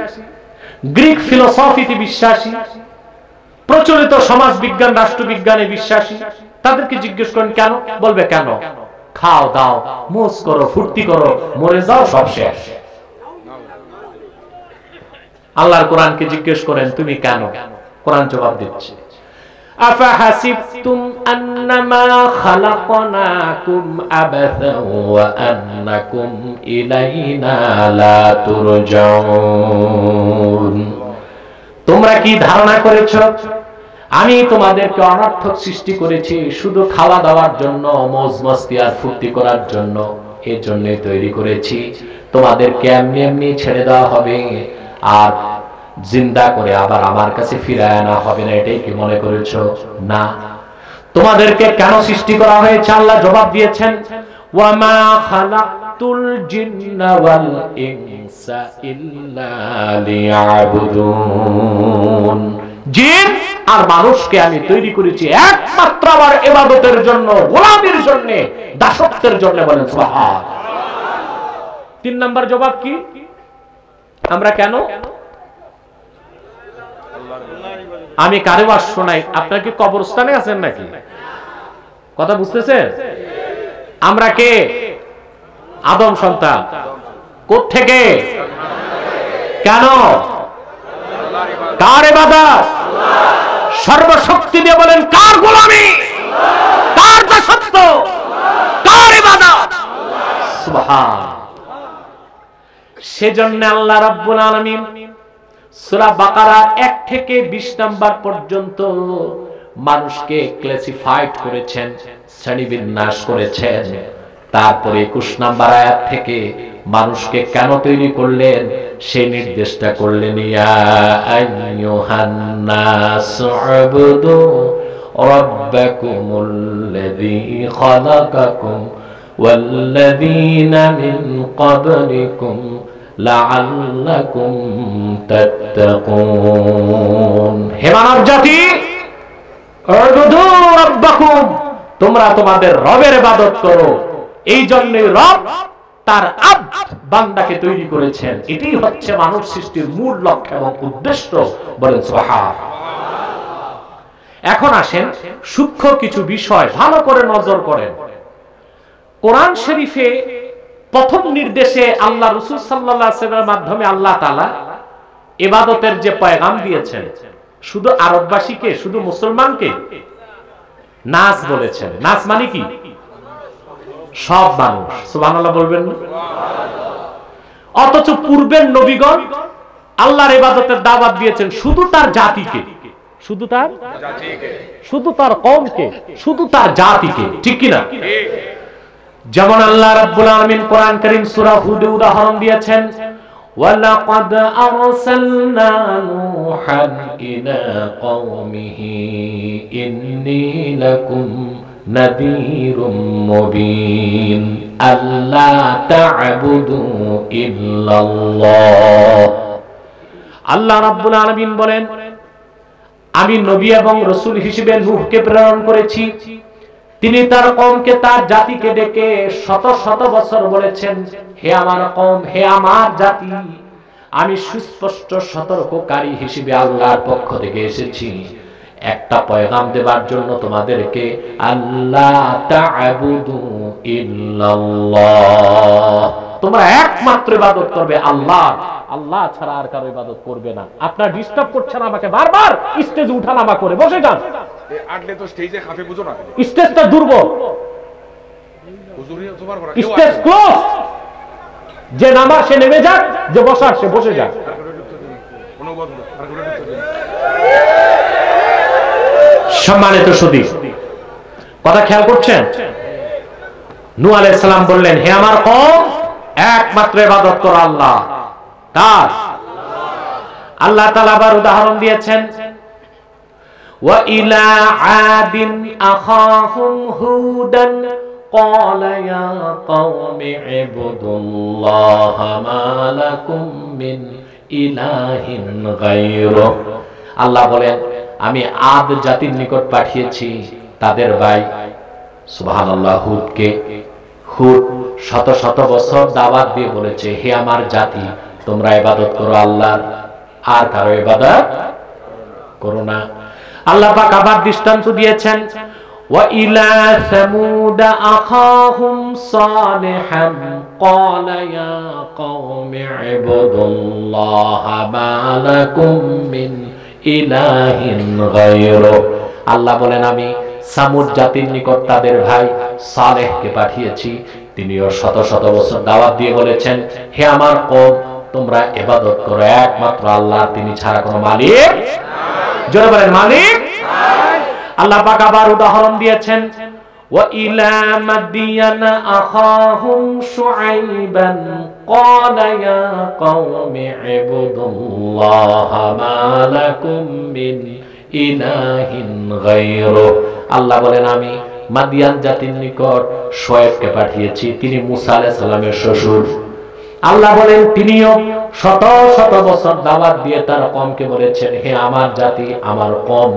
A: গ্রিক ফিলোসফিতে বিশ্বাসী প্রচলিত সমাজ বিজ্ঞান রাষ্ট্রবিজ্ঞানে বিশ্বাসী তাদেরকে জিজ্ঞেস করেন কেন বলবে কেন খাও দাও মোজ করো ফুর্তি করো মরে যাও সব শেষ আল্লাহর কোরআনকে জিজ্ঞেস করেন তুমি কেন কোরআন জবাব দিচ্ছে আফাহাসিবতুম আন্নামা খালাকনাকুম আবাসান ওয়া আন্নাকুম ইলাইনা লা তুরজাউন তোমরা কি ধারণা করেছো আমি তোমাদেরকে অনর্থক সৃষ্টি করেছি শুধু খাওয়া দাওয়ার জন্য মौज মস্তি আর ফুর্তি করার জন্য এর জন্য তৈরি করেছি তোমাদেরকে এমনি এমনি ছেড়ে দেওয়া হবে আর জিন্দা করে আবার আমার কাছে ফিরায় আনা হবে না এটাই কি মনে করেছো না তোমাদেরকে কেন সৃষ্টি করা হয়েছে আল্লাহ জবাব দিয়েছেন ওয়ামা খালাকতুল জিন্না ওয়াল ইনসা ইল্লা লিয়াবুদুন জিন আর মানুষকে আমি তৈরি করেছি একমাত্র আমার ইবাদতের জন্য গোলামির জন্য দাসত্বের জন্য বলেন সুবহান 3 নাম্বার জবাব কি আমরা কেন আমি কারে ওয়াজ শোনাই আপনারা কি কবরস্থানে আছেন নাকি কথা বুঝতেছেন আমরা কে আদম সন্তান কোথা থেকে কেন কার ইবাদত সর্বশক্তি দিয়ে বলেন কার গোলামি কার দাসত্ব কার ইবাদত সুবহান সেজন্য আল্লাহ রাব্বুল আলামিন সূরা বাকারা 1 থেকে 20 নাম্বার পর্যন্ত মানুষকে ক্লাসিফাইড করেছেন শ্রেণীবিন্যাস করেছেন তারপরে 21 নাম্বার আয়াত থেকে মানুষকে কেন তৈরি করলেন সেই নির্দেশটা করলেন ইয়া আইয়ুহান নাস উবুদু রাব্বাকুমুল্লাযী খালাকাকুম ওয়াল্লাযীনা মিন ক্বাবলিকুম লাআল্লাকুম তাত্তাকুন হে মানব জাতি উবুদু রাব্বাকুম তোমরা তোমাদের রবের ইবাদত করো এই জন্যই রব তার আব্দ বান্দাকে তৈরি করেছেন এটাই হচ্ছে মানব সৃষ্টির মূল লক্ষ্য এবং উদ্দেশ্য বলেন সুবহান এখন আসেন সূক্ষ্ম কিছু বিষয় ভালো করে নজর করেন কোরআন শরীফে প্রথম নির্দেশে আল্লাহ রাসূল সাল্লাল্লাহু আলাইহি ওয়াসাল্লামের মাধ্যমে আল্লাহ তাআলা ইবাদতের যে পয়গাম দিয়েছেন শুধু আরববাসীকে শুধু মুসলমানকে নাস বলেছেন নাস মানে কি সব মানুষ সুবহানাল্লাহ বলবেন না অথচ পূর্বের নবীগণ আল্লাহর ইবাদতের দাওয়াত দিয়েছেন শুধু তার জাতিকে শুধু তার কওমকে শুধু তার জাতিকে ঠিক কি না যেমন আল্লাহ রাব্বুল আলামিন কোরআন কারীম সূরা হুদে উদাহরণ দিয়েছেন ওয়ালাকাদ আরসালনা নূহান ইলা কওমিহি ইন্নী লাকুম নাযীরুম মুবিন আল্লা তা'বুদু ইল্লাল্লাহ আল্লাহ রাব্বুল আলামিন বলেন আমি নবী এবং রাসূল হিসেবে নূহকে প্রেরণ করেছি। তিনি তার কওমকে, তার জাতিকে ডেকে শত শত বছর বলেছেন, হে আমার কওম, হে আমার জাতি, আমি সুস্পষ্ট সতর্ককারী হিসেবে আল্লাহর পক্ষ থেকে এসেছি একটা পয়গাম দেবার জন্য তোমাদেরকে, আল্লাহ তা'বুদু ইল্লাল্লাহ, তোমরা একমাত্র ইবাদত করবে আল্লাহ, আল্লাহ ছাড়া আর কারো ইবাদত করবে না। আপনারা ডিস্টার্ব করছেন আমাকে, বারবার স্টেজে উঠানামা করে, বসে যান।
B: আটলে তো স্টেজে খাফে বুঝো না,
A: স্টেজটা দুর্বল, স্টেজ ক্লোজ। যে নামার সে নেমে যাক, যে বসার সে বসে যাক। সম্মানিত সুধী, কথা খেয়াল করছেন? নূহ আলাইহিস সালাম বললেন, হে আমার কওম, একমাত্র ইবাদত করো আল্লাহ, কার? আল্লাহ তাআলা আবার উদাহরণ দিয়েছেন, ওয়া ইলা আদিন আখাহুম হুদান ক্বালা ইয়া কওমি ইবুদুল্লাহা মা লাকুম মিন ইলাহিন গায়রু। আল্লাহ বলেন, আমি আদ জাতির নিকট পাঠিয়েছি তাদের ভাই সুবহানাল্লাহ হুদকে। হুদ শত শত বছর দাওয়াত দিয়ে বলেছে, হে আমার জাতি, তোমরা ইবাদত করো আল্লাহর, আর কারো ইবাদত করো না। আল্লাহ পাক আবার দৃষ্টান্ত দিয়েছেন, ওয়া ইলা সামুদ আখাহুম সালিহান ক্বালা ইয়া কওমি ইবুদুল্লাহা মা লাকুম মিন ইলাহিন গায়রু। আল্লাহ বলেন, আমি সামুদ জাতির নিকট তাদের ভাই সালেহকে পাঠিয়েছি। তিনিও শত শত বছর দাওয়াত দিয়ে বলেছেন, হে আমার কওম, তোমরা ইবাদত করো একমাত্র আল্লাহ, তিনি ছাড়া কোনো মালিক নাই। জোরে বলেন, মালিক নাই। আল্লাহ পাক আবার উদাহরণ দিয়েছেন, ওয়া ইলা মাদিয়ানা আখাহুম শুআইবান ক্বালা ইয়া কওমি ইবুদুল্লাহা মা লাকুম মিন ইলাহিন গায়রু। আল্লাহ বলেন, আমি মাদিয়ান জাতির নিকট শুআয়বকে পাঠিয়েছি, তিনি মুসা আলাইহিস সালামের শ্বশুর। আল্লাহ বলেন, তিনিও শত শত বছর দাওয়াত দিয়ে তার কওমকে বলেছেন, হে আমার জাতি, আমার কওম,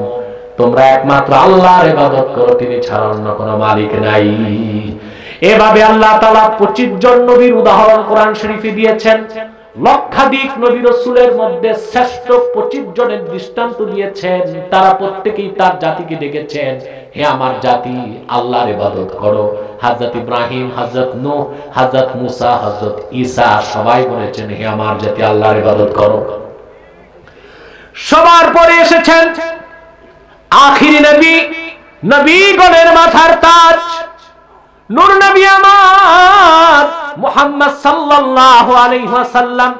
A: তোমরা একমাত্র আল্লাহর ইবাদত করো, তিনি ছাড়া অন্য কোনো মালিক নাই। এভাবে আল্লাহ তাআলা 25 জন নবীর উদাহরণ কোরআন শরীফে দিয়েছেন। লক্ষাধিক নবী রাসূলের মধ্যে শ্রেষ্ঠ 25 জনের দৃষ্টান্ত দিয়েছেন। তারা প্রত্যেকেই তার জাতিকে ডেকেছেন, হে আমার জাতি, আল্লাহর ইবাদত করো। হযরত ইব্রাহিম, হযরত নূহ, হযরত মুসা, হযরত ঈসা সবাই বলেছেন, হে আমার জাতি, আল্লাহর ইবাদত করো। সবার পরে এসেছেন আখিরি নবী, নবীগণের মাথার তাজ, নূর নবী আমার মুহাম্মদ সাল্লাল্লাহু আলাইহি ওয়াসাল্লাম।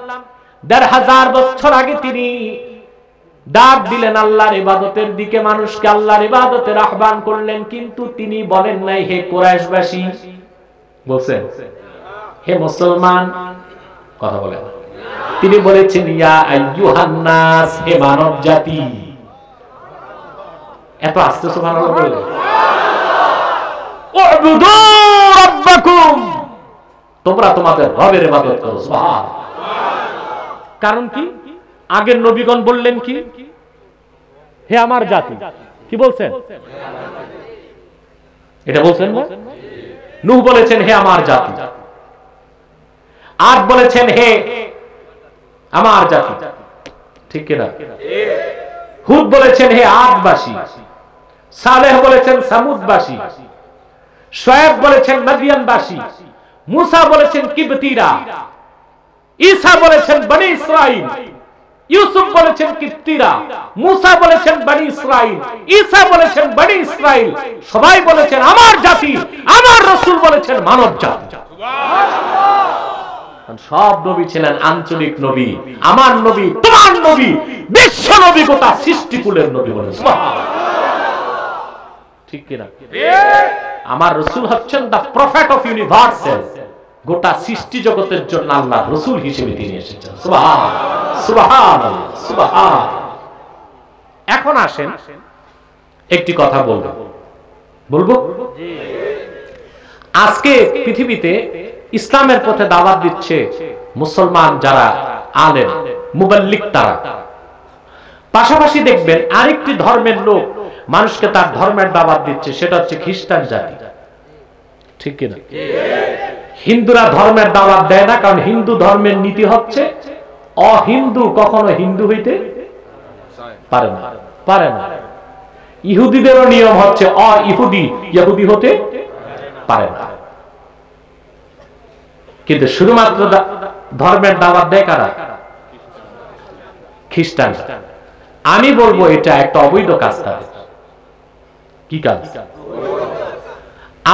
A: ১৫০০ বছর আগে তিনি ডাক দিলেন আল্লাহর ইবাদতের দিকে, মানুষকে আল্লাহর ইবাদতের আহ্বান করলেন। কিন্তু তিনি বলেন নাই, হে কুরাইশবাসী, বলছেন হে মুসলমান, কথা বলেন। তিনি বলেছেন, ইয়া আইয়ুহান নাস, হে মানব জাতি। এত আস্তে সুবহানাল্লাহ বললেন, উবুদু রাব্বাকুম, তোমরা তোমাদের রবের ইবাদত করো। সুবহানাল্লাহ। কারণ কি? আগের নবীগণ বললেন কি? হে আমার জাতি। কি বলছেন? এটা বলছেন না? নূহ বলেছেন, হে আমার জাতি। আদ বলেছেন, হে আমার জাতি। ঠিক কিনা? হুদ বলেছেন, হে আদবাসী। সালেহ বলেছেন, সামুদবাসী। শুআয়ব বলেছেন, মাদিয়ানবাসী। মুসা বলেছেন, কিবতীরা। ঈসা বলেছেন, বনি ইসরাইল। ইউসুফ বলেছেন, কিবতীরা। মুসা বলেছেন, বনি ইসরাইল। ঈসা বলেছেন, বনি ইসরাইল। সবাই বলেছেন আমার জাতি। আমার রাসূল বলেছেন মানব জাতি। সব নবী ছিলেন আঞ্চলিক নবী। আমার নবী, তোমার নবী, বিশ্ব নবী, গোটা সৃষ্টিকুলের নবী বলেন। সুবহানাল্লাহ। ঠিক কিনা? আমার রাসূল হচ্ছেন দা প্রফেট অফ ইউনিভার্সাল। গোটা সৃষ্টি জগতের জন্য আল্লাহর রাসূল হিসেবে তিনি এসেছেন। সুবহানাল্লাহ, সুবহানাল্লাহ, সুবহানাল্লাহ। এখন আসেন একটি কথা বলবো। আজকে পৃথিবীতে ইসলামের পথে দাওয়াত দিচ্ছে মুসলমান যারা আলেম, মুবাল্লিগ, তারা পাশাপাশি দেখবেন আরেকটি ধর্মের লোক মানুষকে তার ধর্মের দাওয়াত দিচ্ছে, সেটা হচ্ছে খ্রিস্টান জাতি। ঠিক কিনা? হিন্দুরা ধর্মের দাওয়াত দেয় না, কারণ হিন্দু ধর্মের নীতি হচ্ছে অহিন্দু কখনো হিন্দু হইতে পারে না, পারে না। ইহুদিদেরও নিয়ম হচ্ছে ইহুদি ইহুদি হতে পারে না। কিন্তু শুধুমাত্র ধর্মের দাওয়াত দেয় কারা? খ্রিস্টান। আমি বলবো এটা একটা অবৈধ কাজ। কি কাজ?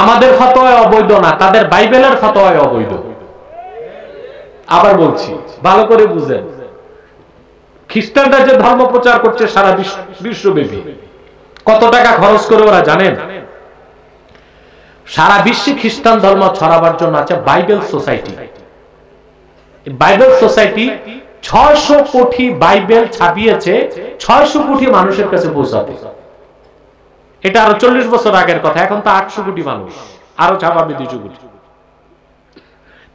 A: আমাদের ফতোয়ায় অবৈধ না, তাদের বাইবেলের ফতোয়ায় অবৈধ। আবার বলছি, ভালো করে বুঝেন, খ্রিস্টানরা যে ধর্ম প্রচার করছে সারা বিশ্বব্যাপী, কত টাকা খরচ করে ওরা জানেন? সারা বিশ্বে খ্রিস্টান ধর্ম ছড়াবার জন্য আছে বাইবেল সোসাইটি। বাইবেল সোসাইটি 600 কোটি বাইবেল ছাপিয়েছে 600 কোটি মানুষের কাছে পৌঁছাতে। এটা আরো 40 বছর আগের কথা, এখন তো 800 কোটি মানুষ, আরো ছাপাবে 200 কোটি।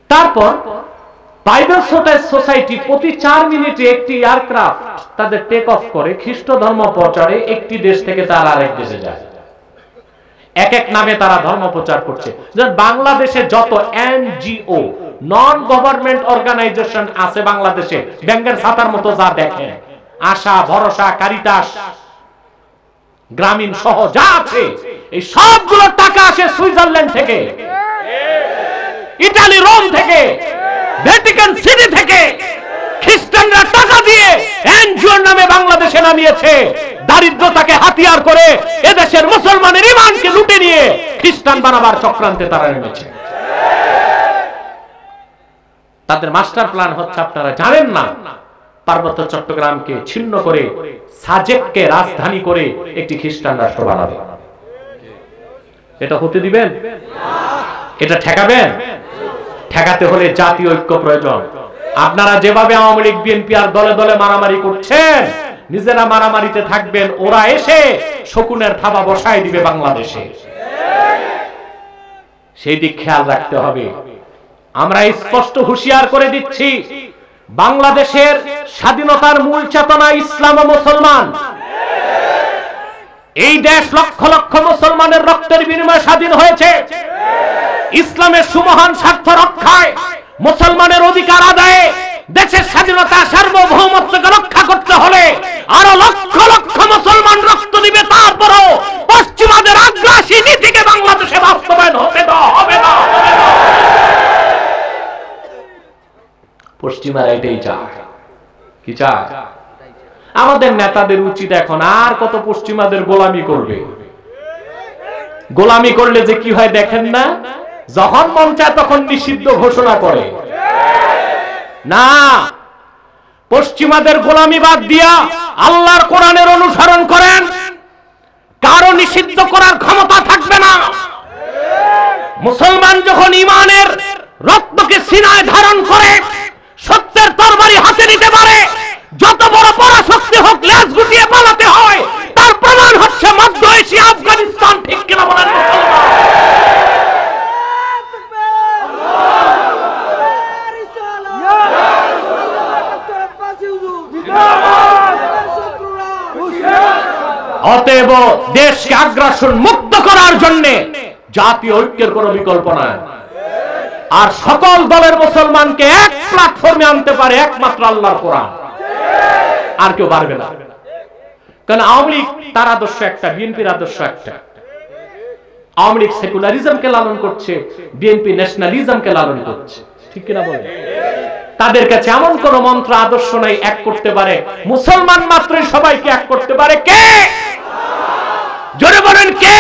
A: তারপর বাইবেল সোসাইটি প্রতি 4 মিনিটে একটি এয়ারক্রাফট তাদের টেক অফ করে খ্রিস্ট ধর্ম প্রচারে একটি দেশ থেকে তারা আরেক দেশে যায়। এক এক নামে তারা ধর্ম প্রচার করছে। যেমন বাংলাদেশে যত এনজিও নন গভর্নমেন্ট অর্গানাইজেশন আছে বাংলাদেশে, ব্যাংকের ছাতার মতো যা দেখেন, আশা, ভরসা, কারিতাস, গ্রামীণ সহ যা আছে, এই সবগুলো টাকা আসে সুইজারল্যান্ড থেকে, ইতালি, রোম থেকে, ভ্যাটিকান সিটি থেকে। খ্রিস্টানরা টাকা দিয়ে এনজিওর নামে বাংলাদেশে নামিয়েছে। দারিদ্রতাকে হাতিয়ার করে এদেশের মুসলমানের ঈমানকে লুটে নিয়ে খ্রিস্টান বানাবার চক্রান্তে তারা নেমেছে। তাদের মাস্টার প্ল্যান হচ্ছে, আপনারা জানেন না, পার্বত্য চট্টগ্রামকে ছিন্ন করে সাজেককে রাজধানী করে একটি খ্রিস্টান রাষ্ট্র বানাবে। এটা হতে দিবেন? এটা ঠেকাবেন? ঠেকাতে হলে জাতীয় ঐক্য প্রয়োজন। আপনারা যেভাবে আওয়ামী লীগ, বিএনপি আর দলে দলে মারামারি করছেন, নিজেরা মারামারিতে থাকবেন, ওরা এসে শকুনের থাবা বসায় দিবে বাংলাদেশে। সেই দিক খেয়াল রাখতে হবে। আমরা স্পষ্ট হুঁশিয়ার করে দিচ্ছি, বাংলাদেশের স্বাধীনতার মূল চেতনা ইসলাম ও মুসলমান। এই দেশ লক্ষ লক্ষ মুসলমানের রক্তের বিনিময়ে স্বাধীন হয়েছে। ইসলামের সুমহান স্বার্থ রক্ষায়, মুসলমানের অধিকার আদায়ে, দেশের স্বাধীনতা সার্বভৌমত্বকে রক্ষা করতে হলে আরো লক্ষ লক্ষ মুসলমান রক্ত দিবে। তারপরও পশ্চিমাদের আগ্রাসী নীতিকে বাংলাদেশে বাস্তবায়ন হতে দেওয়া হবে না। পশ্চিমারা এটাই চায়। কি চায়? আমাদের নেতাদের উচিত এখন আর কত পশ্চিমাদের গোলামি করবে। গোলামি করলে যে কি হয় দেখেন না, যখন মন চায় তখন নিষিদ্ধ ঘোষণা করে। না, পশ্চিমাদের গোলামি বাদ দিয়া আল্লাহর কোরআনের অনুসরণ করেন, কারো নিষিদ্ধ করার ক্ষমতা থাকবে না। মুসলমান যখন ঈমানের রত্নকে সিনায় ধারণ করে সত্যের তরবারি হাতে নিতে পারে, যত বড় পরাশক্তি হোক লেজ গুটিয়ে পালাতে হয়। তার প্রমাণ হচ্ছে মধ্য এশিয়া, আফগানিস্তান। ঠিক কিনা বলেন? অতএব দেশকে আগ্রাসন মুক্ত করার জন্য জাতীয় ঐক্যের কোন বিকল্প নাই। আর সকল দলের মুসলমানকে এক প্ল্যাটফর্মে আনতে পারে একমাত্র আল্লাহর কোরআন, আর কেউ পারবে না। কারণ আওয়ামী লীগ তার আদর্শ একটা, বিএনপির আদর্শ একটা। আওয়ামী লীগ সেকুলারিজমকে লালন করছে, বিএনপি ন্যাশনালিজমকে লালন করছে। ঠিক কিনা বলেন? তাদের কাছে এমন কোন মন্ত্র আদর্শ নাই এক করতে পারে। মুসলমান মাত্রই সবাইকে এক করতে পারে। কে? জোরে বলেন কে?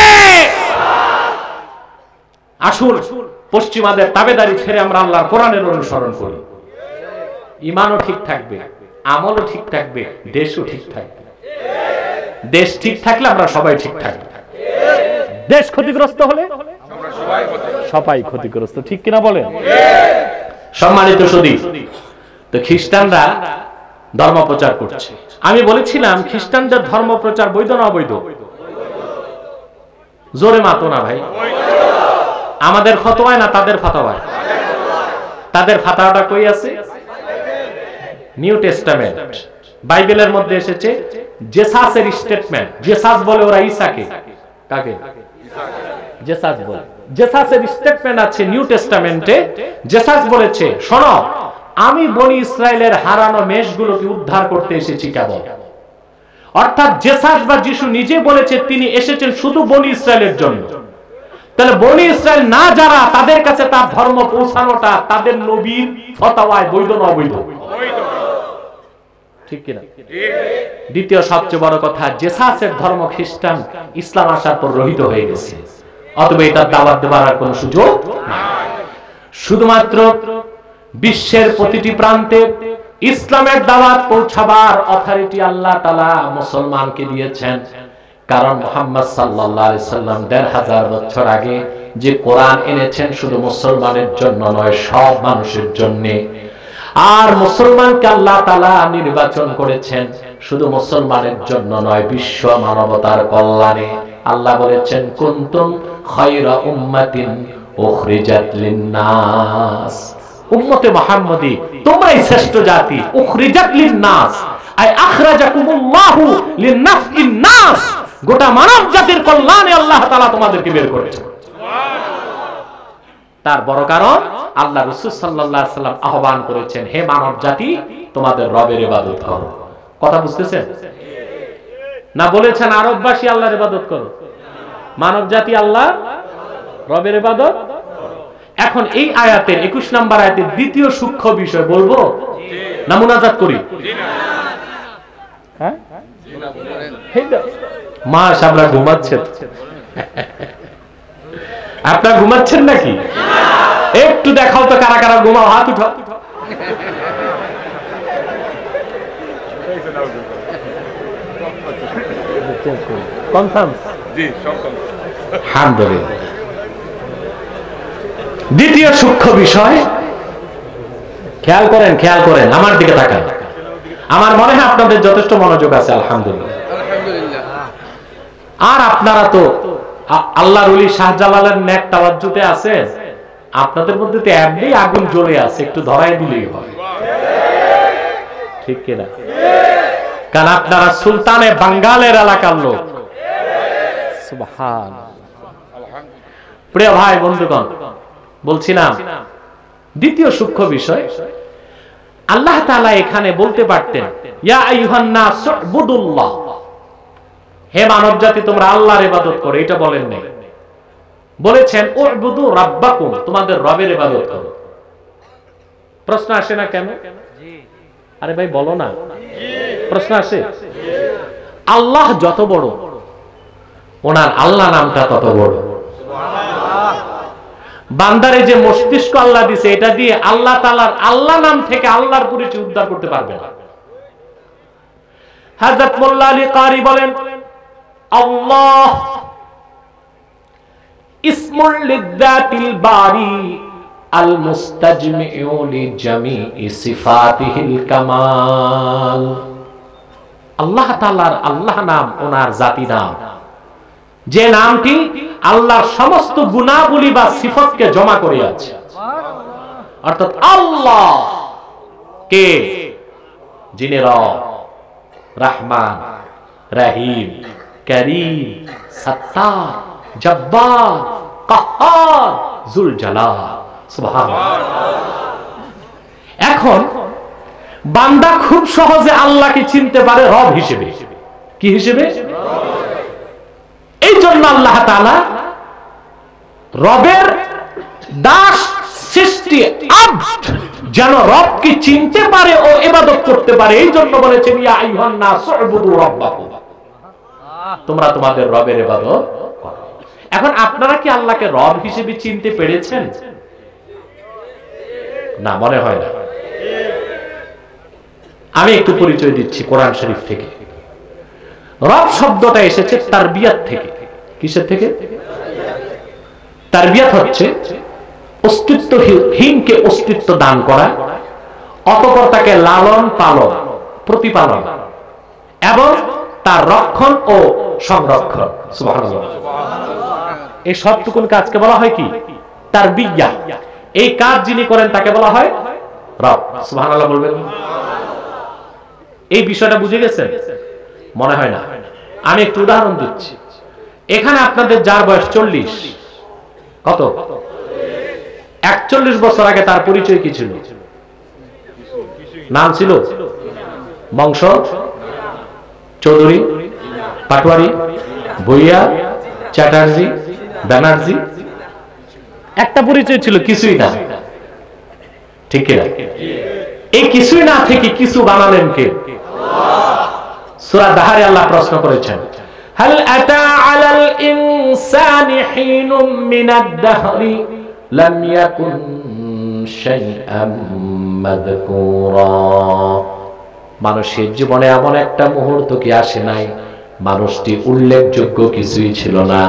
A: আসুন পশ্চিমাদের তাবেদারি ছেড়ে আমরা আল্লাহর কোরআনের অনুসরণ করি। ঈমানও ঠিক থাকবে, আমলও ঠিক থাকবে, দেশও ঠিক থাকবে। দেশ ঠিক থাকলে আমরা সবাই ঠিক থাকবে। দেশ ক্ষতিগ্রস্ত হলে সবাই ক্ষতিগ্রস্ত। ঠিক কিনা বলেন? সম্মানিত সুধী, তো খ্রিস্টানরা ধর্ম প্রচার করছে। আমি বলেছিলাম খ্রিস্টানদের ধর্ম প্রচার বৈধ না অবৈধ? জোরে মাতো না ভাই। আমাদের ফতোয়া না তাদের ফতোয়া? তাদের ফতোয়াটা কই আছে? নিউ টেস্টামেন্ট, বাইবেলের মধ্যে এসেছে জেসাসের স্টেটমেন্ট। জেসাস বলে ওরা ঈসাকে, কাকে? জেসাস বলে। জেসাসের স্টেটমেন্ট আছে নিউ টেস্টামেন্টে। জেসাস বলেছে, শোনো, আমি বনি ইসরায়েলের হারানো মেষগুলোকে উদ্ধার করতে এসেছি কেবল। অর্থাৎ জেসাস বা যিশু নিজে বলেছে তিনি এসেছেন শুধু বনি ইসরায়েলের জন্য। তাহলে বনি ইসরায়েল না যারা, তাদের কাছে তার ধর্ম পৌঁছানোটা তাদের নবীর ফতোয়ায় বৈধ না অবৈধ? ঠিক কিনা? দ্বিতীয় সবচেয়ে বড় কথা, জেসাসের ধর্ম খ্রিস্টান ইসলাম আসার পর রহিত হয়ে গেছে, অতএব এটার দাওয়াত দেওয়ার আর কোনো সুযোগ নাই। শুধুমাত্র বিশ্বের প্রতিটি প্রান্তে ইসলামের দাওয়াত পৌঁছাবার অথরিটি আল্লাহ তাআলা মুসলমানকে দিয়েছেন। কারণ মুহাম্মদ সাল্লাল্লাহু আলাইহি সাল্লাম ১৫০০ বছর আগে যে কোরআন এনেছেন শুধু মুসলমানের জন্য নয়, সব মানুষের জন্য। আর মুসলমানকে আল্লাহ তাআলা নির্বাচন করেছেন শুধু মুসলমানের জন্য নয়, বিশ্ব মানবতার কল্যাণে। আল্লাহ বলেছেন, কুনতুম খায়রা উম্মাতিন উখরিজাত লিন-নাস, উম্মতে মুহাম্মদী তোমরাই শ্রেষ্ঠ জাতি। উখরিজাত লিন-নাস আই আখরাজাকুমুল্লাহু লিন-নাফইন নাস, গোটা মানব জাতির কল্যাণে আল্লাহ তাআলা তোমাদেরকে বের করেছেন। তার বড় কারণ আল্লাহ রাসূল সাল্লাল্লাহু আলাইহি সাল্লাম আহ্বান করেছেন, হে মানব জাতি, তোমাদের রবের ইবাদত করো। কথা বুঝতেছেন না? বলেছেন আরববাসী আল্লাহর ইবাদত করো, মানব জাতি আল্লাহ রবের ইবাদত। এখন এই আয়াতের 21 নম্বর আয়াতের দ্বিতীয় সূক্ষ্ম বিষয় বলবো না মুনাজাত করি? হ্যাঁ, মা সাবরা ঘুমাচ্ছেন, আপনারা ঘুমাচ্ছেন নাকি? একটু দেখাও তো কারা কারা ঘুমাও, হাত উঠাও। দ্বিতীয় সূক্ষ্ম বিষয় খেয়াল করেন, খেয়াল করেন, আমার দিকে তাকান। আমার মনে হয় আপনাদের যথেষ্ট মনোযোগ আছে, আলহামদুলিল্লাহ। আর আপনারা তো আল্লাহর ওলি শাহজালালের নেক তাওয়াজ্জুতে আছেন, আপনাদের মধ্যে তো এমনি আগুন জ্বলে আছে, একটু ধরাই দিলেই হয়, ঠিক কিনা? কারণ আপনারা সুলতানে বাঙ্গালের এলাকার লোক। সুবহান। প্রিয় ভাই বন্ধুগণ, বলছিলাম দ্বিতীয় সূক্ষ্ম বিষয়, আল্লাহ তাআলা এখানে বলতে পারতেন, ইয়া আইয়ুহান নাস উবুদুল্লাহ, হে মানব জাতি তোমরা আল্লাহর ইবাদত করো, এটা বলেন নাই। বলেছেন উবুদু রাব্বাকুম, তোমাদের রবের ইবাদত করো। প্রশ্ন আসে না কেন? আরে ভাই বলো না, প্রশ্ন আসে। আল্লাহ যত বড়, ওনার আল্লাহ নামটা তত বড়। বান্দারে যে মস্তিষ্ক আল্লাহ দিছে, এটা দিয়ে আল্লাহ তাআলার আল্লাহ নাম থেকে আল্লাহর পরিচয় উদ্ধার করতে পারবে না। হযরত মোল্লা আলী কারি বলেন, আল্লাহ ইসমুল লিযাতিল বারি আল মুস্তাজমিউ লিজামিই সিফাতিহিল কামাল। আল্লাহ তাআলার আল্লাহ নাম ওনার জাতি নাম, যে নামটি আল্লাহর সমস্ত গুণাবলী বা সিফতকে জমা করে আছে। অর্থাৎ আল্লাহ কে? যিনি রব, রহমান, রহিম, করিম, সত্তার, জব্বার, কাহ্হার, যুল জালাল। সুবহানাল্লাহ। এখন বান্দা খুব সহজে আল্লাহকে চিনতে পারে রব হিসেবে। কি হিসেবে? এই জন্য আল্লাহ তাআলা রবের দাস সৃষ্টি আব্দ যেন রবকে চিনতে পারে ও ইবাদত করতে পারে, এই জন্য বলেছেন ইয়া আইয়ুহান নাস উবুদু রাব্বাকুম, তোমরা তোমাদের রবের ইবাদত করো। এখন আপনারা কি আল্লাহকে রব হিসেবে চিনতে পেরেছেন? না, মনে হয় না। আমি একটু পরিচয় দিচ্ছি কোরআন শরীফ থেকে। রব শব্দটা এসেছে তারবিয়াত থেকে। কিসের থেকে? তারবিয়াত হচ্ছে অস্তিত্বহীনকে অস্তিত্ব দান করা, অতঃপর তাকে লালন পালন, প্রতিপালন এবং তার রক্ষণ ও সংরক্ষণ। সুবহানাল্লাহ। এই সবটুকুন কাজকে বলা হয় কি? তারবিয়া। এই কাজ যিনি করেন তাকে বলা হয় রব। সুবহানাল্লাহ বলবেন। এই বিষয়টা বুঝে গেছেন? মনে হয় না। আমি একটু উদাহরণ দিচ্ছি। এখানে আপনাদের যার বয়স 40, কত 41 বছর আগে তার পরিচয় কি ছিল? নাম ছিল বংশ, চৌধুরী, পাটোয়ারি, ভুইয়া, চ্যাটার্জি, ব্যানার্জি, একটা পরিচয় ছিল, কিছুই না। ঠিক কিনা? এই কিছুই না থেকে কিছু বানালেন কে? সূরা দাহরে আল্লাহ প্রশ্ন করেছেন, হাল আতা আলাল ইনসানি হিনুম মিনাদ দাহরি লাম ইয়াকুন শাইআম মাযকুরা। মানুষের জীবনে এমন একটা মুহূর্ত কি আসে নাই মানুষটি উল্লেখযোগ্য কিছুই ছিল না?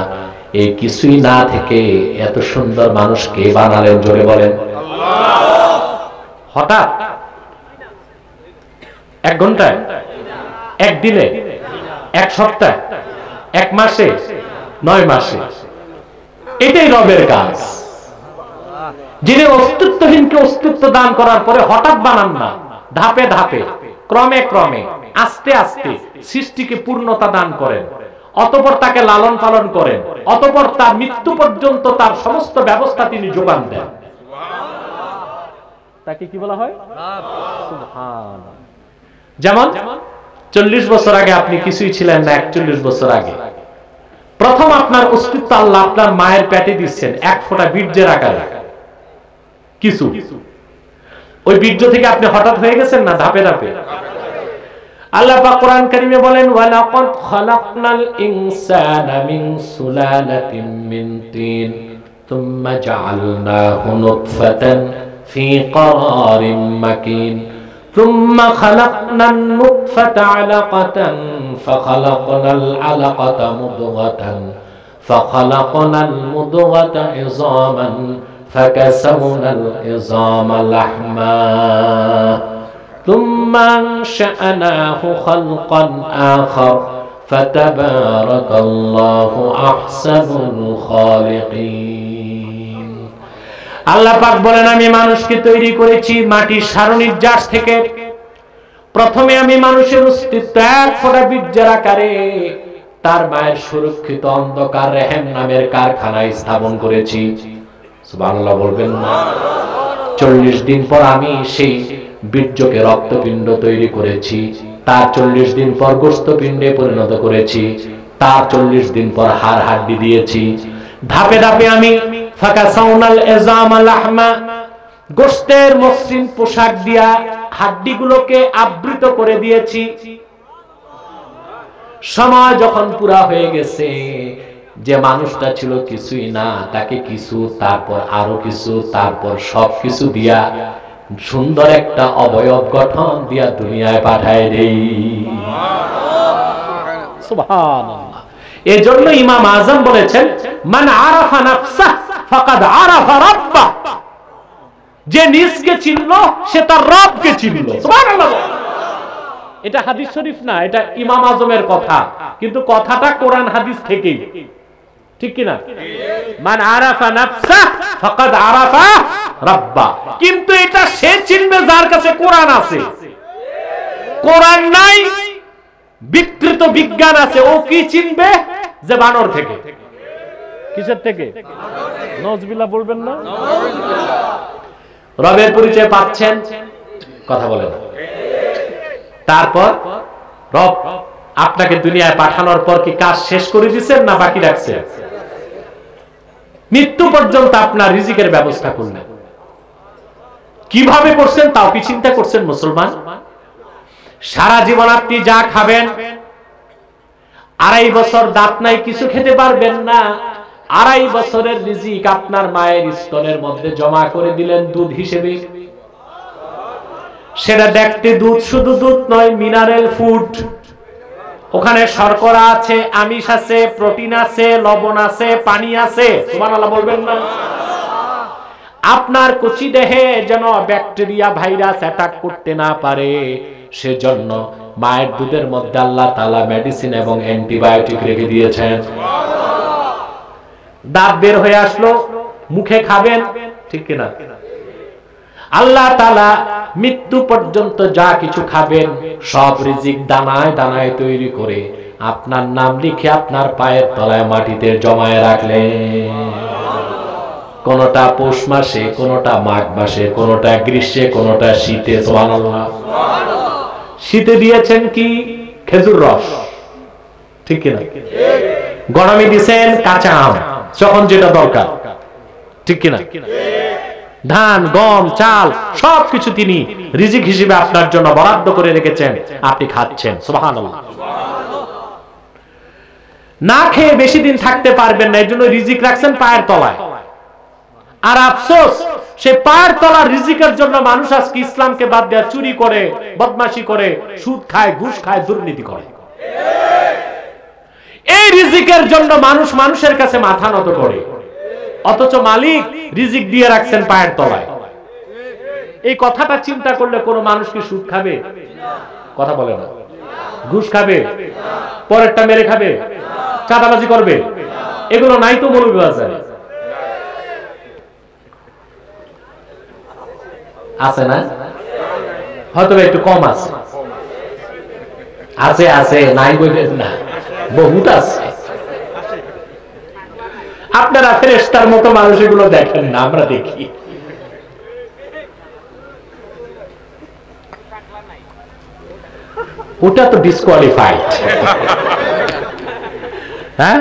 A: এই কিছুই না থেকে এত সুন্দর মানুষ কে বানালেন? জোরে বলেন আল্লাহ। হঠাৎ এক ঘন্টায়, একদিনে, এক সপ্তাহে, এক মাসে, 9 মাসে, এটাই রবের কাজ। যিনি অস্তিত্বহীনকে অস্তিত্ব দান করার পরে হঠাৎ বানান না, ধাপে ধাপে, ক্রমে ক্রমে, আস্তে আস্তে সৃষ্টিকে পূর্ণতা দান করেন, অতঃপর তাকে লালন পালন করেন, অতঃপর তার মৃত্যু পর্যন্ত তার সমস্ত ব্যবস্থা তিনি যোগান দেন। তাকে কি বলা হয়? সুবহানাল্লাহ। যেমন 40 বছর আগে আপনি কিছুই ছিলেন না। 41 বছর আগে প্রথম আপনার অস্তিত্ব আল্লাহ আপনার মায়ের পেটে দিচ্ছেন এক ফোঁটা বীর্যের আকারে কিছু। ওই বীর্য থেকে আপনি হঠাৎ হয়ে গেছেন না, ধাপে ধাপে। আল্লাহ পাক কোরআন কারীমে বলেন, ওয়ালাকাদ খালাকনাল ইনসানা মিন সুলালাতিন মিন তিন সুম্মা জাআলনাহু নুতফাতান ফি ক্বারারিন মাকিন সুম্মা খালাকনান নুতফাতা আলাকাতান ফাখালাকনাল আলাকাতা মুদগাতান ফাখালাকনাল মুদগাতা ইযামান ফাকাসাওনাল ইযামা লাহমা ثم أنشأناه خلقا آخر فتبارك الله أحسن الخالقين। আল্লাহ পাক বলেন, আমি মানুষকে তৈরি করেছি মাটির সারনির্যাস থেকে। প্রথমে আমি মানুষের অস্তিত্ব এক ফোঁটা বীর্যের আকারে তার মায়ের সুরক্ষিত অন্ধকার রেহেম নামের কারখানায় স্থাপন করেছি। সুবহানাল্লাহ বলবেন না? 40 দিন পর আমি সেই বীর্যকে রক্তপিণ্ড তৈরি করেছি, তার 40 দিন পর গোশতপিণ্ডে পরিণত করেছি, তার 40 দিন পর হাড় হাড্ডি দিয়েছি। ধাপে ধাপে আমি ফাকাসাউনাল ইযামা লাহমা, গোশতের মসৃণ পোশাক দিয়া হাড্ডিগুলোকে আবৃত করে দিয়েছি। সময় যখন পুরা হয়ে গেছে, যে মানুষটা ছিল কিছুই না, তাকে কিছু, তারপর আরো কিছু, তারপর সবকিছু দিয়া সুন্দর একটা অবয়ব গঠন দিয়া দুনিয়ায় পাঠায় দেই। সুবহানাল্লাহ। এজন্য ইমাম আযম বলেছেন, মান আরাফা নাফসাহ ফাকাদ আরাফা রাব্বাহ। যে নিজকে চিনলো সে তার রবকে চিনলো। সুবহানাল্লাহ। এটা হাদিস শরীফ না, এটা ইমাম আযমের কথা, কিন্তু কথাটা কোরআন হাদিস থেকেই। ঠিক কি না? মান আরাফা নাফসাহ ফাকাদ আরাফা রাব্বা। কিন্তু এটা সে চিনবে যার কাছে কোরআন আছে। কোরআন নাই, বিকৃত বিজ্ঞান আছে, ও কি চিনবে? যে বানর থেকে। কিসের থেকে? নজবিল্লাহ বলবেন না? রবের পরিচয় পাচ্ছেন? কথা বলেন। তারপর রব আপনাকে দুনিয়ায় পাঠানোর পর কি কাজ শেষ করে দিয়েছেন না বাকি রাখছেন? মৃত্যু পর্যন্ত আপনার রিজিকের ব্যবস্থা করলেন। কিভাবে করছেন তাও কি চিন্তা করছেন মুসলমান? সারা জীবন আপনি যা খাবেন, 2.5 বছর দাঁত নাই, কিছু খেতে পারবেন না। 2.5 বছরের রিজিক আপনার মায়ের স্তনের মধ্যে জমা করে দিলেন দুধ হিসেবে। সেটা দেখতে দুধ, শুধু দুধ নয়, মিনারেল ফুড। ওখানে শর্করা আছে, আমিষ আছে, প্রোটিন আছে, লবণ আছে, পানি আছে। সুবহানাল্লাহ বলবেন না? আপনার কচি দেহে যেন ব্যাকটেরিয়া, ভাইরাস অ্যাটাক করতে না পারে, সেজন্য মায়ের দুধের মধ্যে আল্লাহ তাআলা মেডিসিন এবং অ্যান্টিবায়োটিক রেখে দিয়েছেন। দাঁত বের হয়ে আসলো, মুখে খাবেন, ঠিক কিনা? আল্লাহ তাআলা মৃত্যু পর্যন্ত যা কিছু খাবেন সব রিজিক দানায় দানায় তৈরি করে আপনার নাম লিখে আপনার পায়ের তলায় মাটিতে জমায়ে রাখলেন। কোনটা পৌষ মাসে, কোনটা মাঘ মাসে, কোনটা গ্রীষ্মে, কোনটা শীতে। সুবহানাল্লাহ। শীতে দিয়েছেন কি? খেজুর রস, ঠিক কিনা? গরমে দিয়েছেন কাঁচা আম, যখন যেটা দরকার, ঠিক কিনা? ধান, গম, চাল সবকিছু তিনি রিজিক হিসেবে আপনার জন্য বরাদ্দ করে রেখেছেন, আপনি খাচ্ছেন। সুবহানাল্লাহ। না খেয়ে বেশি দিন থাকতে পারবেন না, এর জন্য রিজিক রাখছেন পায়ের তলায়। আর আফসোস, সে পায়ের তলার রিজিকের জন্য মানুষ আজকে ইসলামকে বাদ দেয়া চুরি করে, বদমাশি করে, সুদ খায়, ঘুষ খায়, দুর্নীতি করে। এই রিজিকের জন্য মানুষ মানুষের কাছে মাথা নত করে, অথচ মালিক রিজিক দিয়ে রাখছেন পায়ের তলায়। এই কথাটা চিন্তা করলে কোন মানুষ কি সুদ খাবে? কথা বলে না। ঘুষ খাবে? পরেরটা মেরে খাবে? চাঁদাবাজি করবে? এগুলো নাই তো মৌলভীবাজারে, আছে না? হয়তো একটু কম আছে, আছে আছে, নাই বলবেন না, বহুত আছে। আপনারা ফেরেশতার মতো মানুষ এগুলো দেখেন না, আমরা দেখি। ওটা তো ডিসকোয়ালিফাইড। হ্যাঁ,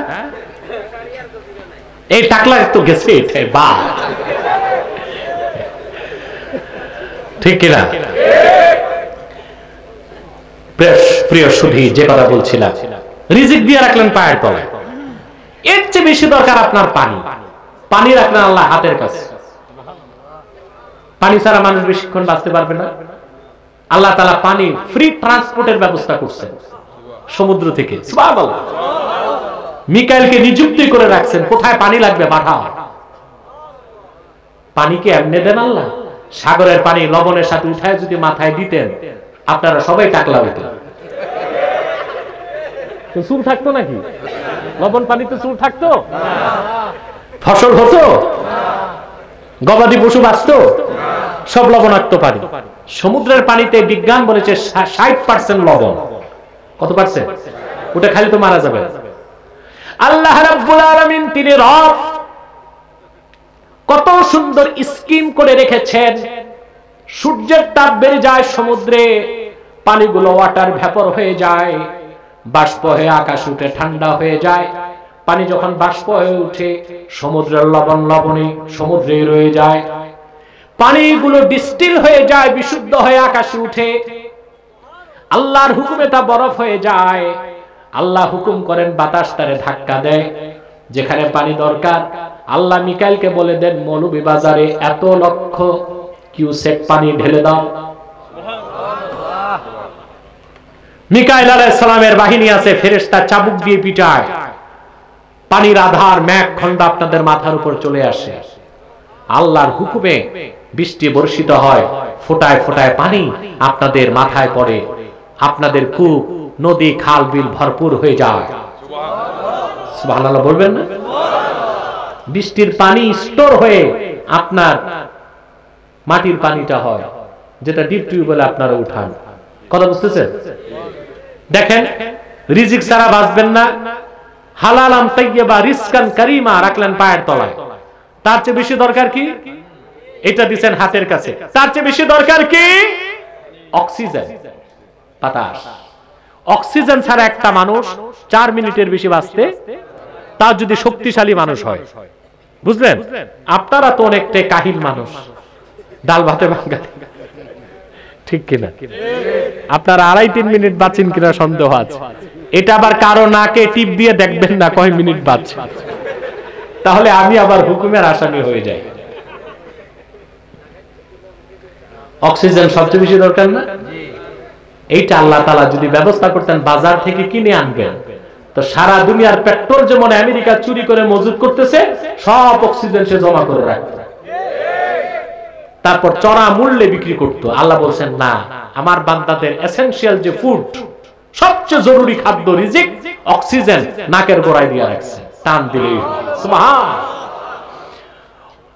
A: এই টাকলা তো গেছে, এটাই বাদ, ঠিক কিনা? প্রিয় সুধী, যে কথা বলছিলাম, রিজিক দিয়ে রাখলেন পায়ের তলায়। এর চেয়ে বেশি দরকার আপনার পানি। পানি রাখলেন আল্লাহ হাতের কাছে। পানি ছাড়া মানুষ বেশিক্ষণ বাঁচতে পারবে না। আল্লাহ তাআলা পানি ফ্রি ট্রান্সপোর্টের ব্যবস্থা করছেন সমুদ্র থেকে। সুবহানাল্লাহ। মিকাইলকে নিযুক্তি করে রাখছেন, কোথায় পানি লাগবে পাঠাও। পানিকে এমনি দেন আল্লাহ? সাগরের পানি লবণের সাথে উঠায় যদি মাথায় দিতেন, আপনারা সবাই টাকলা হইতেন। চুল থাকতো নাকি? লবণ পানিতে চুল থাকতো? ফসল হতো? গবাদি পশু বাঁচতো? সব লবণাক্ত পানি। সমুদ্রের পানিতে বিজ্ঞান বলেছে 60% লবণ। কত পার্সেন্ট? ওটা খালি তো মারা যাবে। আল্লাহ রাব্বুল আলামিন তিনি রব, কত সুন্দর স্কিম করে রেখেছেন। সূর্যের তাপ বেড়ে যায় সমুদ্রে, পানিগুলো ওয়াটার ভ্যাপর হয়ে যায়, বাষ্প হয়ে আকাশ উঠে ঠান্ডা হয়ে যায়। পানি যখন বাষ্প হয়ে উঠে সমুদ্রের লবণ লবণে সমুদ্রে রয়ে যায়। পানিগুলো ডিস্টিল হয়ে যায়, বিশুদ্ধ হয়ে আকাশে উঠে। আল্লাহর হুকুমে তা বরফ হয়ে যায়। আল্লাহ হুকুম করেন, বাতাস তারে ধাক্কা দেয়। যেখানে পানি দরকার আল্লাহ মিকাইলকে বলে দেন, মৌলভীবাজারে এত লক্ষ কিউসেক পানি ঢেলে দাও। মিকাইল আলাইহিস সালামের বাহিনী আছে, ফেরেশতা চাবুক দিয়ে পিটায়, পানির আধার মেঘ খন্ড আপনাদের মাথার উপর চলে আসে। আল্লাহর হুকুমে বৃষ্টি বর্ষিত হয়, ফোঁটায় ফোঁটায় পানি আপনাদের মাথায় পড়ে, আপনাদের কূপ, নদী, খাল, বিল ভরপুর হয়ে যায়। সুবহানাল্লাহ বলবেন না? বৃষ্টির পানি স্টোর হয়ে আপনার মাটির পানিটা হয়, যেটা ডিপ টিউবওয়েলে আপনারা উঠান। কথা বুঝতেছেন? দেখেন, রিজিক ছাড়া বাঁচবেন না। হালালান তাইয়্যিবা রিজকান কারীমা রাখলেন পায়ের তলায়। তার চেয়ে বেশি দরকার কি? এটা দিবেন হাতের কাছে। তার চেয়ে বেশি দরকার কি? অক্সিজেন, বাতাস। অক্সিজেন ছাড়া একটা মানুষ 4 মিনিটের বেশি বাঁচতে, তার যদি শক্তিশালী মানুষ হয়। বুঝলেন? আপনারা তো অনেকটাই কাহিল মানুষ, ডাল ভাতে ভাঙ্গা, ঠিক কিনা? আপনারা 2.5-3 মিনিট বাঁচেন কিনা সন্দেহ আছে। এটা আবার কারো নাকে টিপ দিয়ে দেখবেন না কয় মিনিট বাঁচে, তাহলে আমি আবার হুকুমের আসামি হয়ে যাই। অক্সিজেন সবচেয়ে বেশি দরকার না? এইটা আল্লাহ তাআলা যদি ব্যবস্থা করতেন, বাজার থেকে কিনে আনবেন, তো সারা দুনিয়ার পেট্রোল যেমন আমেরিকা চুরি করে মজুত করতেছে, সব অক্সিজেন সে জমা করে রাখত, তারপর চড়া মূল্যে বিক্রি করত। আল্লাহ বলছেন, না, আমার বান্দাদের এসেনশিয়াল যে ফুড, সবচেয়ে জরুরি খাদ্য রিজিক, অক্সিজেন নাকের গোড়ায় দিয়ে রাখছে, টান দিলেই। সুবহান।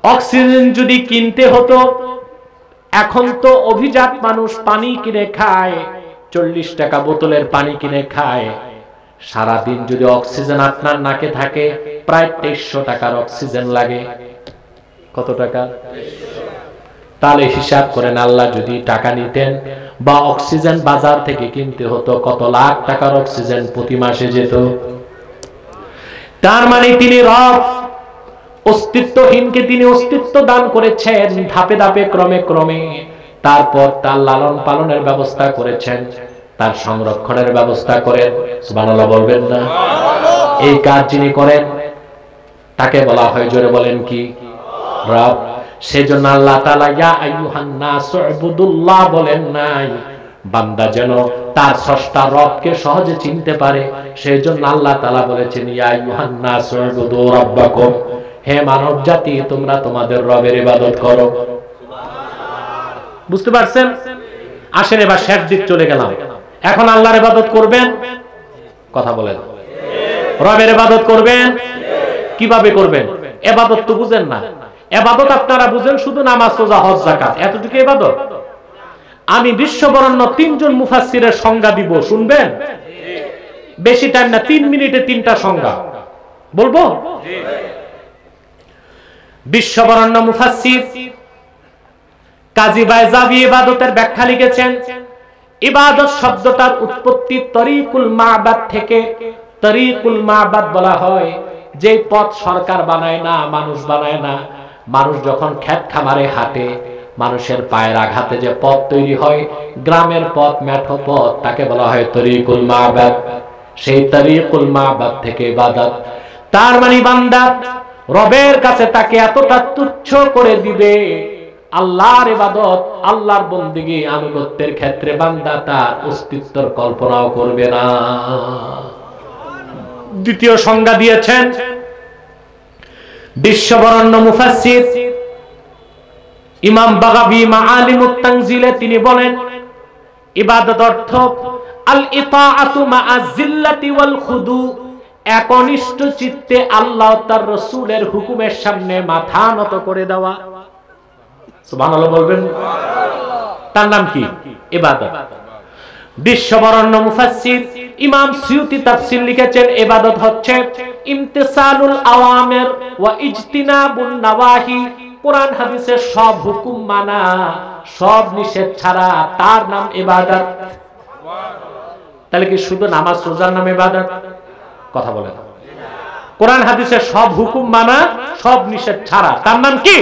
A: অক্সিজেন যদি কিনতে হতো এখন তো অভিজাত মানুষ পানি কিনে খায়, 40 টাকা বোতলের পানি কিনে খায়। সারাদিন যদি অক্সিজেন আপনার নাকে থাকে, প্রায় 2300 টাকার অক্সিজেন লাগে। কত টাকা? তাহলে হিসাব করেন, আল্লাহ যদি টাকা নিতেন বা অক্সিজেন বাজার থেকে কিনতে হতো, কত লাখ টাকার অক্সিজেন প্রতি মাসে যেত। তার মানে তিনি রব, অস্তিত্বহীনকে তিনি অস্তিত্ব দান করেছেন ধাপে ধাপে, ক্রমে ক্রমে। তারপর তার লালন পালনের ব্যবস্থা করেছেন, তার সংরক্ষণের ব্যবস্থা করেন। সুবহানাল্লাহ বলবেন না? এই কাজ যিনি করেন তাকে বলা হয়, জোরে বলেন কি? রব। সেজন্য আল্লাহ তাআলা ইয়া আইয়ুহান নাস উবুদুল্লাহ বলেন নাই, বান্দা যেন তার স্রষ্টা রবকে সহজে চিনতে পারে। সেজন্য আল্লাহ তাআলা বলেছেন ইয়া আইয়ুহান নাস উবুদু রাব্বাকুম, হে মানব জাতি তোমরা তোমাদের রবের ইবাদত করো। বুঝতে পারছেন? আসেন এবার শেষ দিক চলে গেলাম। এখন আল্লাহর ইবাদত করবেন, কথা বলেন। রবের ইবাদত করবেন, কিভাবে করবেন? ইবাদত তো বুঝেন না। ইবাদত আপনারা বুঝেন শুধু নামাজ, রোজা, হজ, যাকাত, এতটুকু ইবাদত। আমি বিশ্ববরেণ্য 3 জন মুফাসসিরের সংজ্ঞা দিব, শুনবেন? বেশি টাইম না, 3 মিনিটে 3টা সংজ্ঞা বলবো। বিশ্ববরেণ্য মুফাসসির কাজী বাইজাভি ইবাদতের ব্যাখ্যা লিখেছেন, ইবাদত শব্দটার উৎপত্তি তরিকুল মাবাদ থেকে। তরিকুল মাবাদ বলা হয় যে পথ সরকার বানায় না, মানুষ বানায় না। মানুষ যখন ক্ষেত খামারে হাঁটে, মানুষের পায়ের আঘাতে যে পথ তৈরি হয়, গ্রামের পথ, মেঠো পথ, তাকে বলা হয় তরিকুল মাবাদ। সেই তরিকুল মাবাদ থেকে ইবাদত। তার মানে বান্দা রবের কাছে তাকে এতটা তুচ্ছ করে দিবে, আল্লাহর ইবাদত, আল্লাহর বন্দেগী, আনুগত্যের ক্ষেত্রে বান্দা তার অস্তিত্বের কল্পনাও করবে না। দ্বিতীয় সংজ্ঞা দিয়েছেন বিশ্ববরেণ্য মুফাসসির ইমাম বাগাবী মাআলিমুত তানজিলে। তিনি বলেন ইবাদত অর্থ আল ইতাআতু মাআ যিল্লাতি ওয়াল খুদু, একনিষ্ঠ চিত্তে আল্লাহ তার রাসূলের হুকুমের সামনে মাথা নত করে দেওয়া। সুবহানাল্লাহ বলবেন? তার নাম কি? ইবাদত। বিশ্ববরেণ্য মুফাসসির ইমাম সুয়ুতি তাফসীর লিখেছেন, ইবাদত হচ্ছে ইমতিসালুল আওয়ামির ওয়া ইজতিনাবুন নাওয়াহি, কোরআন হাদিসের সব হুকুম মানা, সব নিষেধ ছাড়া, তার নাম ইবাদত। তাহলে কি শুধু নামাজ রোজার নাম ইবাদত? কথা বলেন। কোরআন হাদিসের সব হুকুম মানা, সব নিষেধ ছাড়া, তার নাম কি?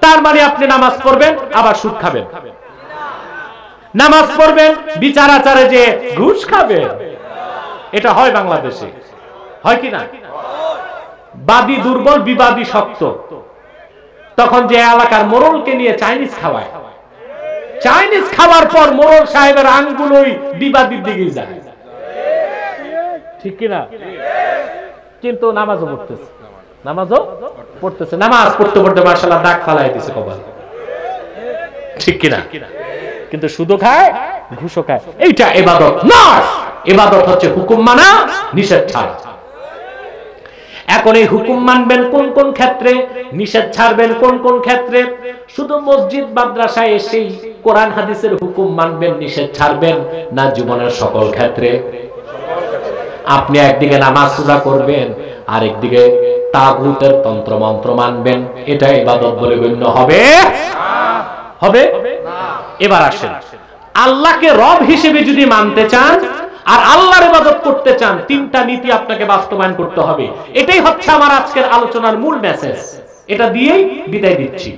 A: তার মানে আপনি নামাজ পড়বেন আবার সুদ খাবেন, নামাজ পড়বেন বিচার আচারে যে ঘুষ খাবেন। এটা হয় বাংলাদেশে, হয় কি না? বাদী দুর্বল, বিবাদী শক্ত। তখন যে এলাকার মোড়লকে নিয়ে চাইনিজ খাওয়ায়, চাইনিজ খাওয়ার পর মোড়ল সাহেবের আঙ্গুলই বিবাদীর দিকে যায়, ঠিক কিনা? কিন্তু নামাজও পড়তেছে, নামাজও পড়তেছে, নামাজ পড়তে পড়তে মাশাআল্লাহ দাগ ফালাই দিছে কপালে, ঠিক কিনা? কিন্তু শুধু খায়, ঘুষও খায়। এইটা ইবাদত নয়। ইবাদত হচ্ছে হুকুম মানা, নিষেধ ছাড়া। এখন এই হুকুম মানবেন কোন কোন ক্ষেত্রে, নিষেধ ছাড়বেন কোন কোন ক্ষেত্রে? শুধু মসজিদ মাদ্রাসায় এসেই কোরআন হাদিসের হুকুম মানবেন, নিষেধ ছাড়বেন না জীবনের সকল ক্ষেত্রে? আপনি একদিকে নামাজ রোজা করবেন, আর একদিকে তাগুতের তন্ত্র মন্ত্র মানবেন, এটা ইবাদত বলে গণ্য হবে? হবে না। এবার আসেন, আল্লাহকে রব হিসেবে যদি মানতে চান আর আল্লাহর ইবাদত করতে চান, 3টা নীতি আপনাকে বাস্তবায়ন করতে হবে। এটাই হচ্ছে আমার আজকের আলোচনার মূল মেসেজ। এটা দিয়েই বিদায় দিচ্ছি।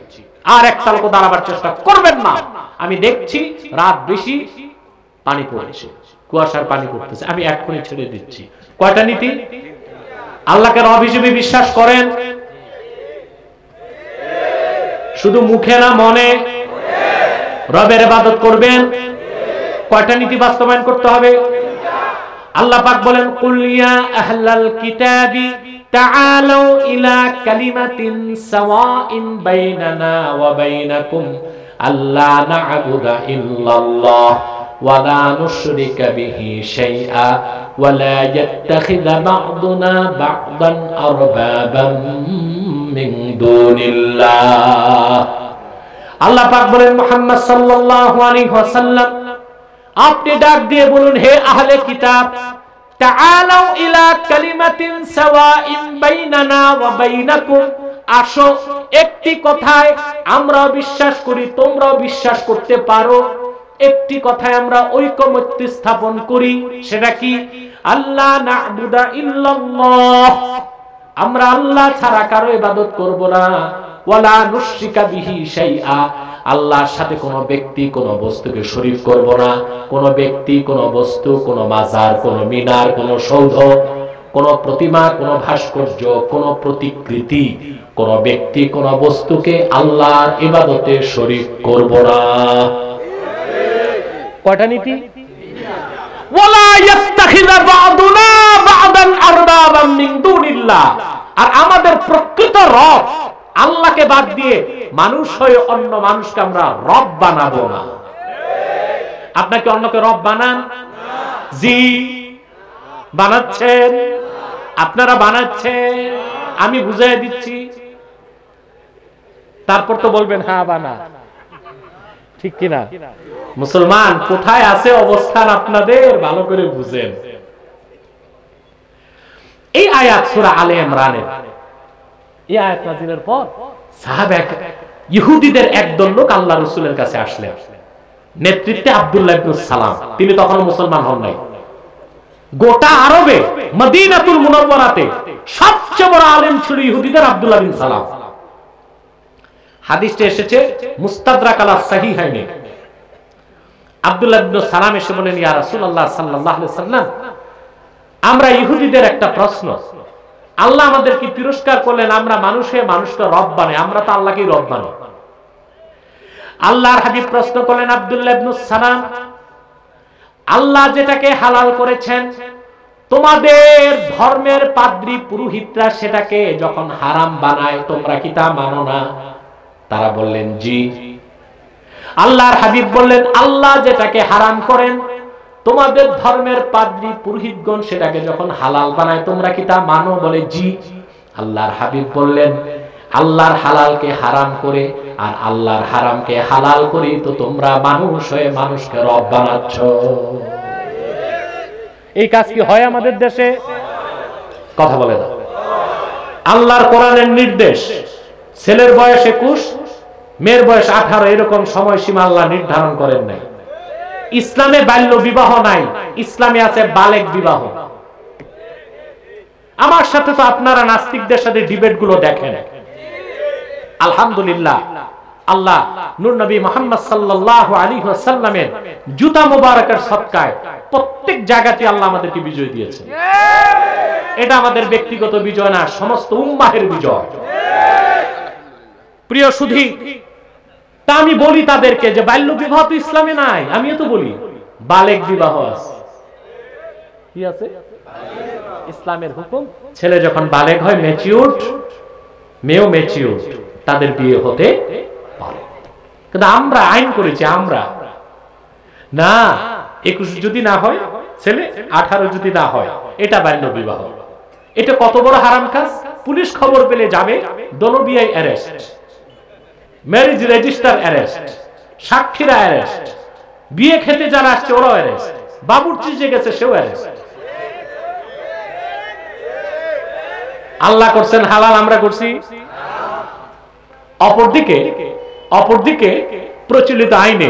A: আর একটা লোক দাঁড়াবার চেষ্টা করবেন না। আমি দেখছি রাত বেশি, পানি পড়ছে, কুয়াশার পানি পড়তেছে, আমি এক্ষুনি ছেড়ে দিচ্ছি। কয়টা নীতি? আল্লাহকে রব হিসেবে বিশ্বাস করেন, শুধু মুখে না মনে। রবের ইবাদত করবেন, কয়টা নীতি বাস্তবায়ন করতে হবে? আল্লাহ পাক বলেন কুল ইয়া আহলাল কিতাবি তাআলু ইলা কালিমাতিন সাওয়াইন বাইনানা ওয়া বাইনাকুম আল্লা না'বুদা ইল্লাল্লাহ ওয়া লা নুশরিকা বিহি শাইআ ওয়া লা ইয়াত্তাখিযা বা'দুনা বা'দান আরবাবাম মিন দুনিল্লাহ। আল্লাহ পাক বলেন মুহাম্মদ সাল্লাল্লাহু আলাইহি ওয়াসাল্লাম আপনি ডাক দিয়ে বলুন হে আহলে কিতাব তাআলাউ ইলা কালিমাতিন সাওয়াইন বাইনানা ওয়া বাইনাকুম আসো একটি কথায় আমরা বিশ্বাস করি তোমরাও বিশ্বাস করতে পারো একটি কথায় আমরা ঐকমত্য স্থাপন করি সেটা কি আল্লাহ না'বুদা ইল্লাল্লাহ আমরা আল্লাহ ছাড়া কারো ইবাদত করব না ওয়ালা নুশরিকা বিহি শাইআ আল্লাহর সাথে কোনো ব্যক্তি কোনো বস্তুকে শরীক করব না কোনো ব্যক্তি কোনো বস্তু কোনো মাজার কোনো মিনার কোনো সৌধ কোনো প্রতিমা কোনো ভাস্কর্য কোনো প্রতিকৃতি কোনো ব্যক্তি কোনো বস্তুকে আল্লাহর ইবাদতে শরীক করব না কয়টা নীতি ওয়ালা ইয়াত্তাখিযা বা'দুনা বা'দান আরবাবাম মিন দুনিল্লাহ আর আমাদের প্রকৃত রব আল্লাহকে বাদ দিয়ে মানুষ হয়ে অন্য মানুষকে আমরা রব বানাবো না আপনাকে অন্যকে রব বানান জি বানাচ্ছেন আপনারা বানাচ্ছেন আমি বুঝিয়ে দিচ্ছি তারপর তো বলবেন হ্যাঁ বানা ঠিক কিনা মুসলমান কোথায় আছে অবস্থান আপনাদের ভালো করে বুঝেন এই আয়াত সূরা আলে ইমরানের এই আয়াত নাযিলের পর সাহাবা ইহুদিদের একদল লোক আল্লাহর রাসূলের কাছে আসলেন নেতৃত্বে আব্দুল্লাহ ইবনে সালাম তিনি তখন মুসলমান হন নাই গোটা আরবে মদিনাতুল মুনাওয়ারাতে সবচেয়ে বড় আলেম ছিল ইহুদিদের আব্দুল্লাহ বিন সালাম হাদিসটা এসেছে মুস্তাদরাক আলা সাহিহাইনে আব্দুল্লাহ ইবনে সালাম এসে বলেন ইয়া রাসূলুল্লাহ সাল্লাল্লাহু আলাইহি সাল্লাম আমরা ইহুদিদের একটা প্রশ্ন আল্লাহ আমাদেরকে পুরস্কার করলেন আমরা মানুষে মানুষকে রব বানাই আমরা তো আল্লাহকেই রব বানাই আল্লাহর হাবিব প্রশ্ন করলেন আব্দুল্লাহ ইবনে সালাম আল্লাহ যেটাকে হালাল করেছেন তোমাদের ধর্মের পাদ্রী পুরোহিতরা সেটাকে যখন হারাম বানায় তোমরা কি তা মানো না তারা বললেন জি আল্লাহর হাবিব বললেন আল্লাহ যেটাকে হারাম করেন তোমাদের ধর্মের পাদ্রী পুরোহিতগণ সেটাকে যখন হালাল বানায় তোমরা কি তা মানো বলে জি আল্লাহর হাবিব বললেন আল্লাহর হালালকে হারাম করে আর আল্লাহর হারামকে হালাল করে তো তোমরা মানুষ হয়ে মানুষকে রব বানাচ্ছ এই কাজ কি হয় আমাদের দেশে কথা বলে না আল্লাহর কোরআনের নির্দেশ ছেলের বয়স 21 মেয়ের বয়স 18 এরকম সময়সীমা আল্লাহ নির্ধারণ করেন নাই ইসলামে বাল্য বিবাহ নাই ইসলামে আছে বালেগ বিবাহ আমার সাথে তো আপনারা নাস্তিকদের সাথে ডিবেট গুলো দেখেন আলহামদুলিল্লাহ আল্লাহ নূর নবী মুহাম্মদ সাল্লাল্লাহু আলাইহি ওয়াসাল্লামের জুতা মোবারকের সদকায় প্রত্যেক জায়গাতে আল্লাহ আমাদেরকে বিজয় দিয়েছেন এটা আমাদের ব্যক্তিগত বিজয় না সমস্ত উম্মাহের বিজয় প্রিয় সুধী তা আমি বলি তাদেরকে যে বাল্য বিবাহ তো ইসলামে নাই আমিও তো বলি বালেগ বিবাহ আছে কি আছে ইসলামের হুকুম ছেলে যখন বালেগ হয় ম্যাচিউরড মেয়েও ম্যাচিউরড তাদের বিয়ে হতে পারে কিন্তু আমরা আইন করেছি আমরা না 21 যদি না হয় ছেলে 18 যদি না হয় এটা বাল্য বিবাহ এটা কত বড় হারাম কাজ পুলিশ খবর পেলে যাবে দনবিয়াই অ্যারেস্ট ম্যারেজ রেজিস্টার অ্যারেস্ট সাক্ষীরা অ্যারেস্ট বিয়ে খেতে যারা আসছে ওরাও অ্যারেস্ট বাবুর্চি যে গেছে সেও অ্যারেস্ট আল্লাহ করছেন হালাল আমরা করছি অপরদিকে প্রচলিত আইনে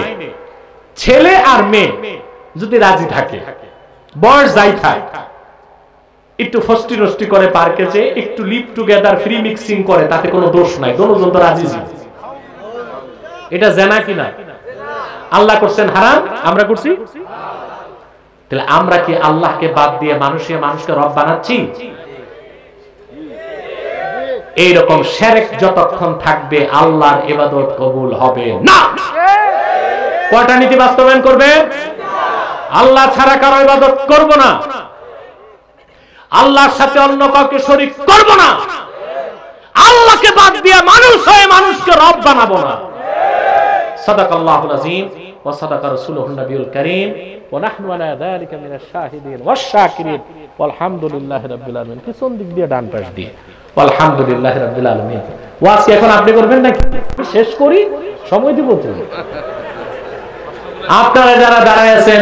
A: ছেলে আর মেয়ে যদি রাজি থাকে বয়স যাই থাক একটু ফষ্টি নষ্টি করে পার্কে যে একটু লিভ টুগেদার ফ্রি মিক্সিং করে তাতে কোনো দোষ নাই দুজন তো রাজি ছিল এটা জেনা কিনা আল্লাহ করছেন হারাম আমরা করছি তাহলে আমরা কি আল্লাহকে বাদ দিয়ে মানুষকে রব বানাচ্ছি এইরকম শিরক যতক্ষণ থাকবে আল্লাহর ইবাদত কবুল হবে না কয়টা নীতি বাস্তবায়ন করবে আল্লাহ ছাড়া কারো ইবাদত করব না আল্লাহর সাথে অন্য কাউকে শরীক করব না আল্লাহকে বাদ দিয়ে মানুষ হয়ে মানুষকে রব বানাবো না সাদাকাল্লাহুল আযীম ওয়া সাদাকা রাসূলুহুন নবিয়ুল কারীম ওয়া নাহনু আলা যালিকা মিনাশ শাহিদিন ওয়াশ শাকিরিন ওয়াল হামদুলিল্লাহি রাব্বিল আলামিন পিছন দিক দিয়ে ডান পাশ দিয়ে আলহামদুলিল্লাহ রাব্বিল আলামিন ওয়াজ কি এখন আপনি করবেন নাকি? শেষ করি, সময় দিব তো। আপনারা যারা দাঁড়ায় আছেন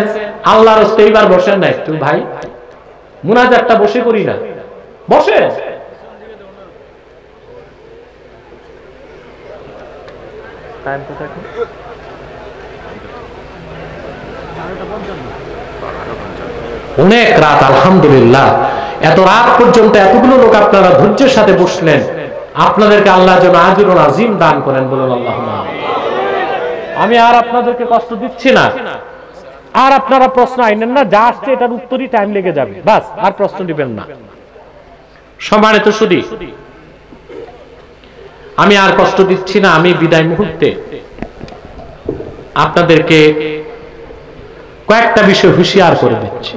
A: আল্লাহর রাস্তে এইবার বসেন না একটু ভাই, মুনাজাতটা বসে করি না, বসে। অনেক রাত, আলহামদুলিল্লাহ এত রাত পর্যন্ত এতগুলো লোক আপনারা ধৈর্যের সাথে বসলেন, আপনাদেরকে আল্লাহ যেন আজরুল আজিম দান করেন, বলুন আল্লাহুম্মা। আমি আর আপনাদেরকে কষ্ট দিচ্ছি না, আর আপনারা প্রশ্ন আইনেন না, যা আসছে এটার উত্তরই টাইম লেগে যাবে, বাস আর প্রশ্ন দিবেন না। সম্মানিত সুধী, আমি আর কষ্ট দিচ্ছি না, আমি বিদায় মুহূর্তে আপনাদেরকে কয়েকটা বিষয় হুঁশিয়ার করে দিচ্ছি।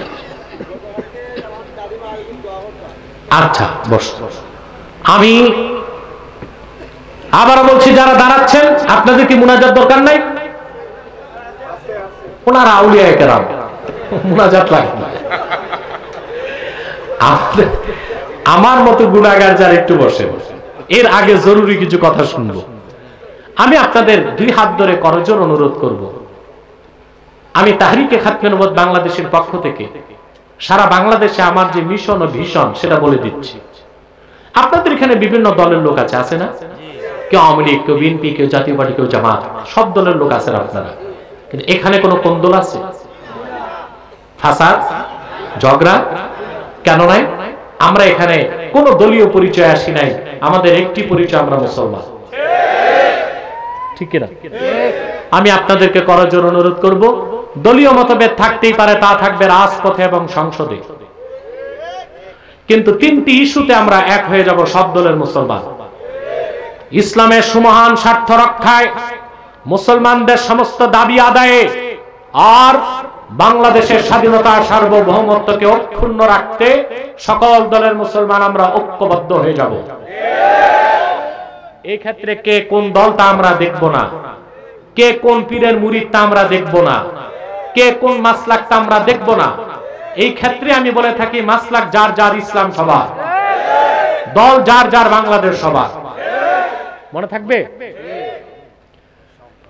A: আচ্ছা বস। আমি আবার বলছি, যারা দাঁড়াচ্ছেন আপনাদের কি মুনাজাত দরকার নাই? ওনারা আউলিয়া কেরাম, মুনাজাত লাগবে না। আমার মতো গুনাহগার যারা একটু বসে, এর আগে জরুরি কিছু কথা শুনবো। আমি আপনাদের দুই হাত ধরে করজোড়ে অনুরোধ করব, আমি তাহরিকে খাতমে নবুয়ত বাংলাদেশের পক্ষ থেকে সারা বাংলাদেশে আমার যে মিশন ও ভিশন সেটা বলে দিচ্ছি। আপনাদের এখানে বিভিন্ন দলের লোক আছে না? কেউ আওয়ামী লীগ, কেউ বিএনপি, কেউ জাতীয় পার্টি, কেউ জামাত, সব দলের লোক আছেন আপনারা। কিন্তু এখানে কোনো কোন্দল আছে? ফাসাদ, ঝগড়া কেন নাই? আমরা এখানে কোনো দলীয় পরিচয় আসি নাই, আমাদের একটি পরিচয়, আমরা মুসলমান। ঠিক কিনা? আমি আপনাদেরকে করজোড়ে অনুরোধ করব, দলীয় মতভেদ থাকতেই পারে, তা থাকবে রাজপথে এবং সংসদে, কিন্তু তিনটি ইস্যুতে আমরা এক হয়ে যাব, সব দলের মুসলমান। ইসলামের সুমহান স্বার্থ রক্ষায়, মুসলমানদের সমস্ত দাবি আদায়ে, আর বাংলাদেশের স্বাধীনতা সার্বভৌমত্বকে অক্ষুণ্ণ রাখতে সকল দলের মুসলমান আমরা ঐক্যবদ্ধ হয়ে যাব। এই ক্ষেত্রে কে কোন দল তা আমরা দেখব না, কে কোন পীরের মুরিদ তা আমরা দেখব না, কে কোন মাসলাক তা আমরা দেখব না। এই ক্ষেত্রে আমি বলে থাকি, মাসলাক যার যার, ইসলাম সবার, দল যার যার, বাংলাদেশ সবার। মনে থাকবে?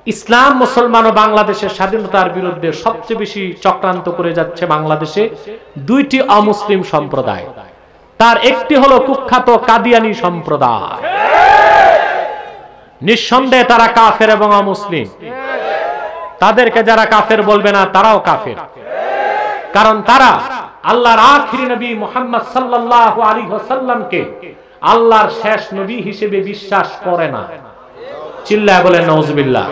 A: ইসলাম, মুসলমান ও বাংলাদেশের স্বাধীনতার বিরুদ্ধে সবচেয়ে বেশি চক্রান্ত করে যাচ্ছে বাংলাদেশে দুইটি অমুসলিম সম্প্রদায়। তার একটি হলো কুখ্যাত কাদিয়ানি সম্প্রদায়। নিঃসন্দেহে তারা কাফের এবং অমুসলিম। তাদেরকে যারা কাফের বলবে না, তারাও কাফের, কারণ তারা আল্লাহর আখিরি নবী মুহাম্মদ সাল্লাল্লাহু আলাইহি ওয়াসাল্লামকে আল্লাহর শেষ নবী হিসেবে বিশ্বাস করে না। চিল্লায় বলেন নাউজুবিল্লাহ।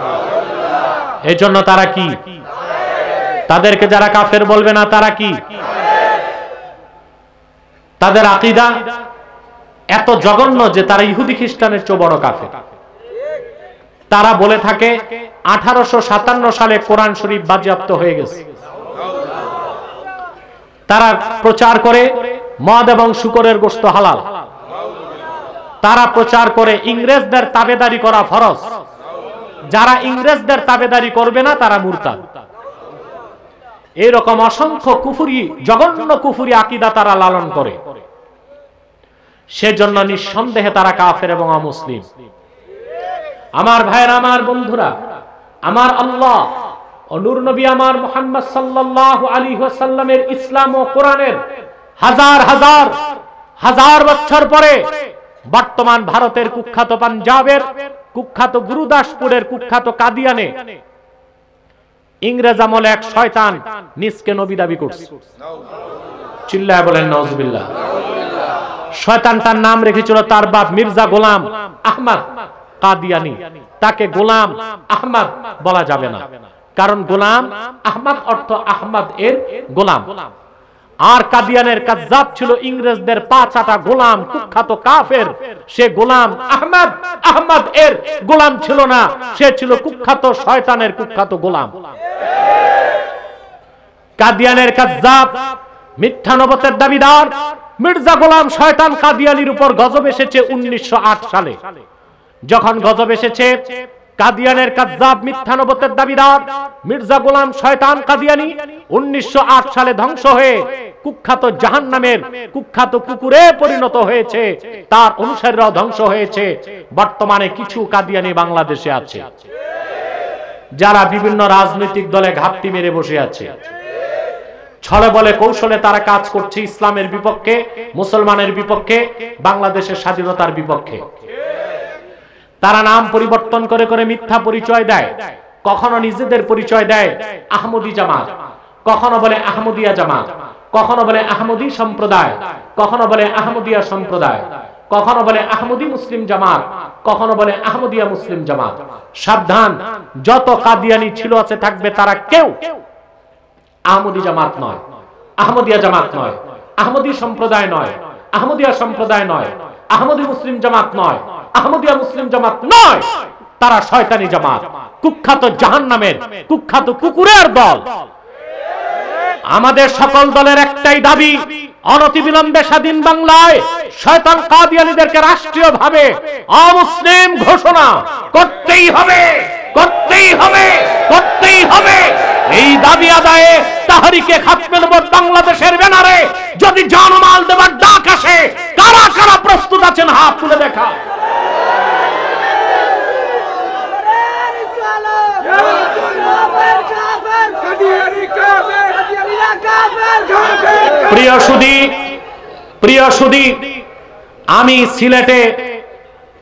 A: এই জন্য তারা কি? তাদেরকে যারা কাফের বলবে না, তারা কি? তাদের আকীদা এত জঘন্য যে তারা ইহুদি খ্রিস্টানের চেয়ে বড় কাফের। তারা বলে থাকে 1857 সালে কোরআন শরীফ বাজেয়াপ্ত হয়ে গেছে। তারা প্রচার করে মদ এবং শূকরের গোশত হালাল। তারা প্রচার করে ইংরেজদের তাবেদারি করা ফরজ, যারা ইংরেজদের তাবেদারি করবে না তারা মুরতাদ। এরকম অসংখ্য কুফরি, জঘন্য কুফরি আকীদা তারা লালন করে। সেজন্য নিঃসন্দেহে তারা কাফের এবং অমুসলিম। আমার ভাইরা, আমার বন্ধুরা, আমার আল্লাহ ও নূর নবী আমার মুহাম্মদ সাল্লাল্লাহু আলাইহি ওয়াসাল্লামের ইসলাম ও কোরআনের হাজার হাজার হাজার বছর পরে বর্তমান ভারতের কুখ্যাত পাঞ্জাবের কুখ্যাত গুরুদাসপুরের কুখ্যাত কাদিয়ানে ইংরেজ আমলে এক শয়তান নিজকে নবী দাবি করছে। চিল্লায় বলেন নাউজুবিল্লাহ। শয়তানটার নাম রেখেছিল তার বাপ মির্জা গোলাম আহমদ কাদিয়ানি। তাকে গোলাম আহমদ বলা যাবে না, কারণ গোলাম আহমদ অর্থ আহমদ এর গোলাম। আর কাদিয়ানের কাজ্জাব ছিল ইংরেজদের পা চাটা গোলাম, কুখ্যাত কাফের। সে গোলাম আহমদ, আহমদ এর গোলাম ছিল না, সে ছিল কুখ্যাত শয়তানের কুখ্যাত গোলাম। কাদিয়ানের কাজ্জাব, মিথ্যা নবুয়তের দাবিদার মির্জা গোলাম শয়তান কাদিয়ানির উপর গজব এসেছে 1908 সালে। যখন গজব এসেছে কাদিয়ানের কাযযাব মিথ্যা নবুয়তের দাবিদার মির্জা গোলাম শয়তান কাদিয়ানী 1908 সালে ধ্বংস হয়ে কুখ্যাত জাহান্নামের কুখ্যাত কুকুরে পরিণত হয়েছে, তার অনুসারীরাও ধ্বংস হয়েছে। বর্তমানে কিছু কাদিয়ানী বাংলাদেশে আছে যারা বিভিন্ন রাজনৈতিক দলে ঘাপটি মেরে বসে আছে। ছলে বলে কৌশলে তারা কাজ করছে ইসলামের বিপক্ষে, মুসলমানের বিপক্ষে, বাংলাদেশের স্বাধীনতার বিপক্ষে। তারা নাম পরিবর্তন করে করে মিথ্যা পরিচয় দেয়। কখনো নিজেদের পরিচয় দেয় আহমদী জামাত, কখনো বলে আহমদিয়া জামাত, কখনো বলে আহমদী সম্প্রদায়, কখনো বলে আহমদিয়া সম্প্রদায়, কখনো বলে আহমদী মুসলিম জামাত, কখনো বলে আহমদিয়া মুসলিম জামাত। সাবধান, যত কাদিয়ানি ছিল আছে থাকবে, তারা কেউ আহমদী জামাত নয়, আহমদিয়া জামাত নয়, আহমদী সম্প্রদায় নয়, আহমদিয়া সম্প্রদায় নয়, আহমদী মুসলিম জামাত নয়, আহমদিয়া মুসলিম জামাত নয়। তারা শয়তানি জামাত, কুখ্যাত জাহান্নামের কুখ্যাত কুকুরের দল। আমাদের সকল দলের একটাই দাবি, অনতিবিলম্বে স্বাধীন বাংলায় শয়তান কাদিয়ানীদেরকে রাষ্ট্রীয়ভাবে অমুসলিম ঘোষণা করতেই হবে, করতেই হবে, করতেই হবে। এই দাবি আদায়ে তাহরিকে খাতমে নবুয়ত বাংলাদেশের ব্যানারে যদি জানমাল দেবার ডাক আসে, কারা কারা প্রস্তুত আছেন হাত তুলে দেখা। প্রিয় সুধী, আমি সিলেটে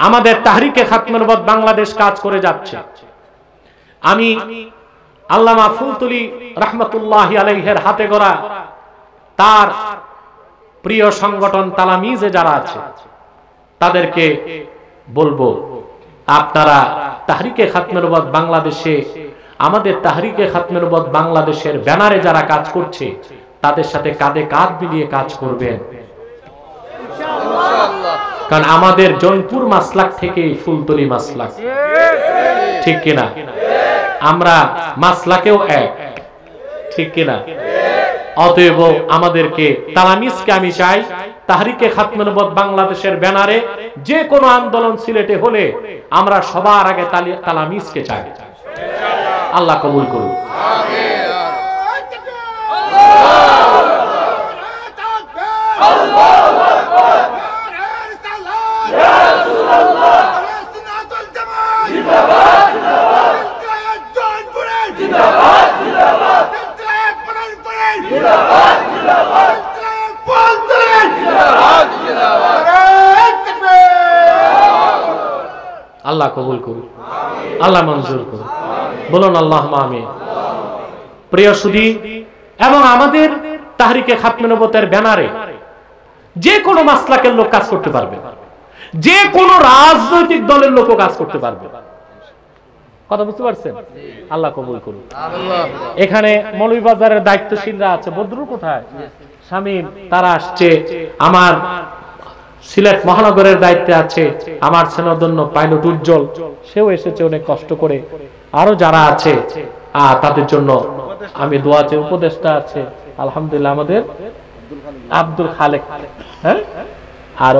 A: আমাদের তাহরিকে খাতমে নবুয়ত বাংলাদেশ কাজ করে যাচ্ছে। আমি আল্লামা ফুলতুলি রাহমাতুল্লাহি আলাইহির হাতে গড়া তার প্রিয় সংগঠন তালামিজে যারা আছে তাদেরকে বলবো, আপনারা তাহরিকে খাতমে নবুয়ত বাংলাদেশে, আমাদের তাহরিকে খাতমে নবুয়ত বাংলাদেশের ব্যানারে যারা কাজ করছে তাদের সাথে কাঁধে কাঁধ মিলিয়ে কাজ করবেন। কারণ আমাদের জনপুর মাসলাক থেকে ফুলতলি মাসলাক, ঠিক কিনা? আমরা মাসলাকেও এক, ঠিক কিনা? অতএব আমাদেরকে তালামিজকে আমি চাই তাহরিকে খাতমে নবুয়ত বাংলাদেশের ব্যানারে যে কোনো আন্দোলন সিলেটে হলে আমরা সবার আগে তালামিজকে চাই। আল্লাহ কবুল করুন। আল্লাহ কবুল করুন, আল্লাহ মঞ্জুর করুন, বলুন আল্লাহুম্মা আমিন। প্রিয় সুধী, এবং আমাদের তাহরিকে খাতমে নবুয়তের ব্যানারে যে কোনো মাসলাকের লোক কাজ করতে পারবে, যে কোনো রাজনৈতিক দলের লোকও কাজ করতে পারবে। কথা বুঝতে পারছেন? আল্লাহ কবুল করুন। এখানে মৌলভীবাজারের দায়িত্বশীলরা আছে, বদরুল কোথায়? শামীম, তারা আসছে। আমার সিলেট মহানগরের দায়িত্বে আছে আমার সেনাদন্য পাইলট উজ্জ্বল, সেও এসেছে অনেক কষ্ট করে। আরো যারা আছে তাদের জন্য আমি দোয়া চাই। উপদেষ্টা আছে আলহামদুলিল্লাহ আমাদের আব্দুল খালেক, হ্যাঁ, আর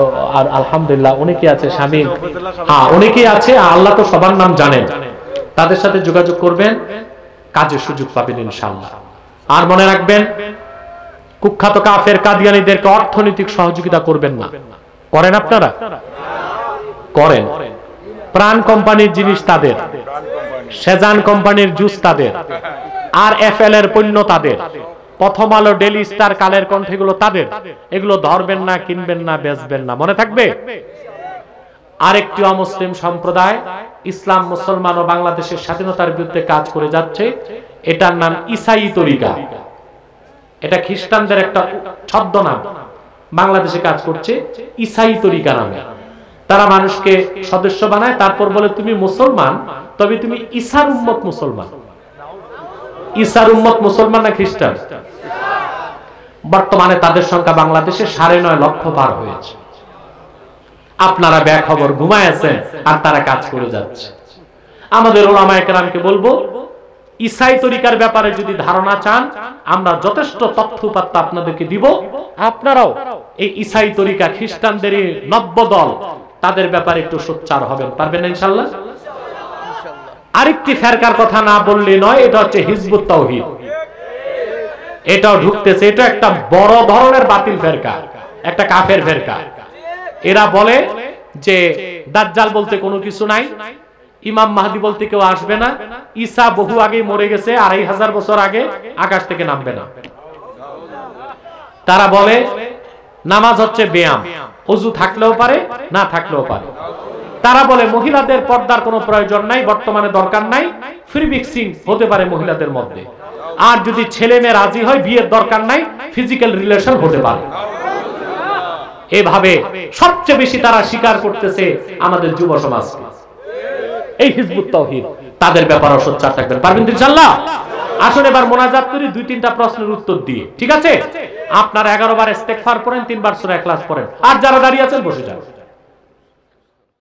A: আলহামদুলিল্লাহ অনেকে আছে, শামীম, অনেকেই আছে। আল্লাহ তো সবার নাম জানেন। তাদের সাথে যোগাযোগ করবেন, কাজের সুযোগ পাবেন ইনশাআল্লাহ। আর মনে রাখবেন, কুখ্যাত কাফের কাদিয়ানীদেরকে অর্থনৈতিক সহযোগিতা করবেন না। করেন আপনারা? করেন। প্রাণ কোম্পানির জিনিস তাদের, সেজান কোম্পানির জুস তাদের, আর এফএল এর পণ্য তাদের, প্রথম আলো, ডেলি স্টার, কালের কণ্ঠ, এগুলো তাদের। এগুলো ধরবেন না, কিনবেন না, বেচবেন না, মনে থাকবে। আরেকটি অমুসলিম সম্প্রদায় ইসলাম, মুসলমান ও বাংলাদেশের স্বাধীনতার বিরুদ্ধে কাজ করে যাচ্ছে। এটার নাম ইসাই তরিকা। এটা খ্রিস্টানদের একটা ছদ্মনাম। বাংলাদেশে কাজ করছে ইসাই তরিকা নামে। তারা মানুষকে সদস্য বানায়, তারপর বলে তুমি মুসলমান, তবে তুমি ঈসার উম্মত মুসলমান। ঈসার উম্মত মুসলমান না খ্রিস্টান? বর্তমানে তাদের সংখ্যা বাংলাদেশে 9.5 লক্ষ পার হয়েছে। আপনারা বেখবর ঘুমায় আছেন আর তারা কাজ করে যাচ্ছে। আমাদের উলামায়ে কেরামকে বলবো, ইসাই তরিকার ব্যাপারে যদি ধারণা চান, আমরা যথেষ্ট তথ্য উপাত্ত আপনাদেরকে দিব। আপনারাও এই ইসাই তরিকা, খ্রিস্টানদের নব্য দল, তাদের ব্যাপারে একটু সোচ্চার হবেন। পারবেন না ইনশাআল্লাহ? আরেকটি ফেরকার কথা না বললে নয়, এটা হচ্ছে হিজবুত তাওহীদ। এটাও ঢুকতেছে, এটা একটা বড় ধরনের বাতিল ফেরকা, একটা কাফের ফেরকা। এরা বলে যে দাজ্জাল বলতে কোনো কিছু নাই, ইমাম মাহদি বলতে কেউ আসবে না, ঈসা বহু আগে মরে গেছে, 2500 বছর আগে, আকাশ থেকে নামবে না। তারা বলে নামাজ হচ্ছে ব্যায়াম, ওযু থাকলেও পারে না থাকলেও পারে। তারা বলে মহিলাদের পর্দার কোনো প্রয়োজন নাই, বর্তমানে দরকার নাই, ফ্রি মিক্সিং হতে পারে মহিলাদের মধ্যে, আর যদি ছেলে মেয়ে রাজি হয় বিয়ের দরকার নাই, ফিজিক্যাল রিলেশন হতে পারে। এভাবে সবচেয়ে বেশি তারা স্বীকার করতেছে আমাদের যুব সমাজ। এই হিজবুত তাওহীদ, তাদের ব্যাপারে সোচ্চার থাকবেন, পারবেন ইনশাআল্লাহ। আসুন এবার মোনাজাত করি 2-3টা প্রশ্নের উত্তর দিয়ে, ঠিক আছে? আপনারা 11 বার ইস্তেগফার পড়েন, 3 বার সূরা ইখলাস পড়েন, আর যারা দাঁড়িয়ে আছেন বসে যান।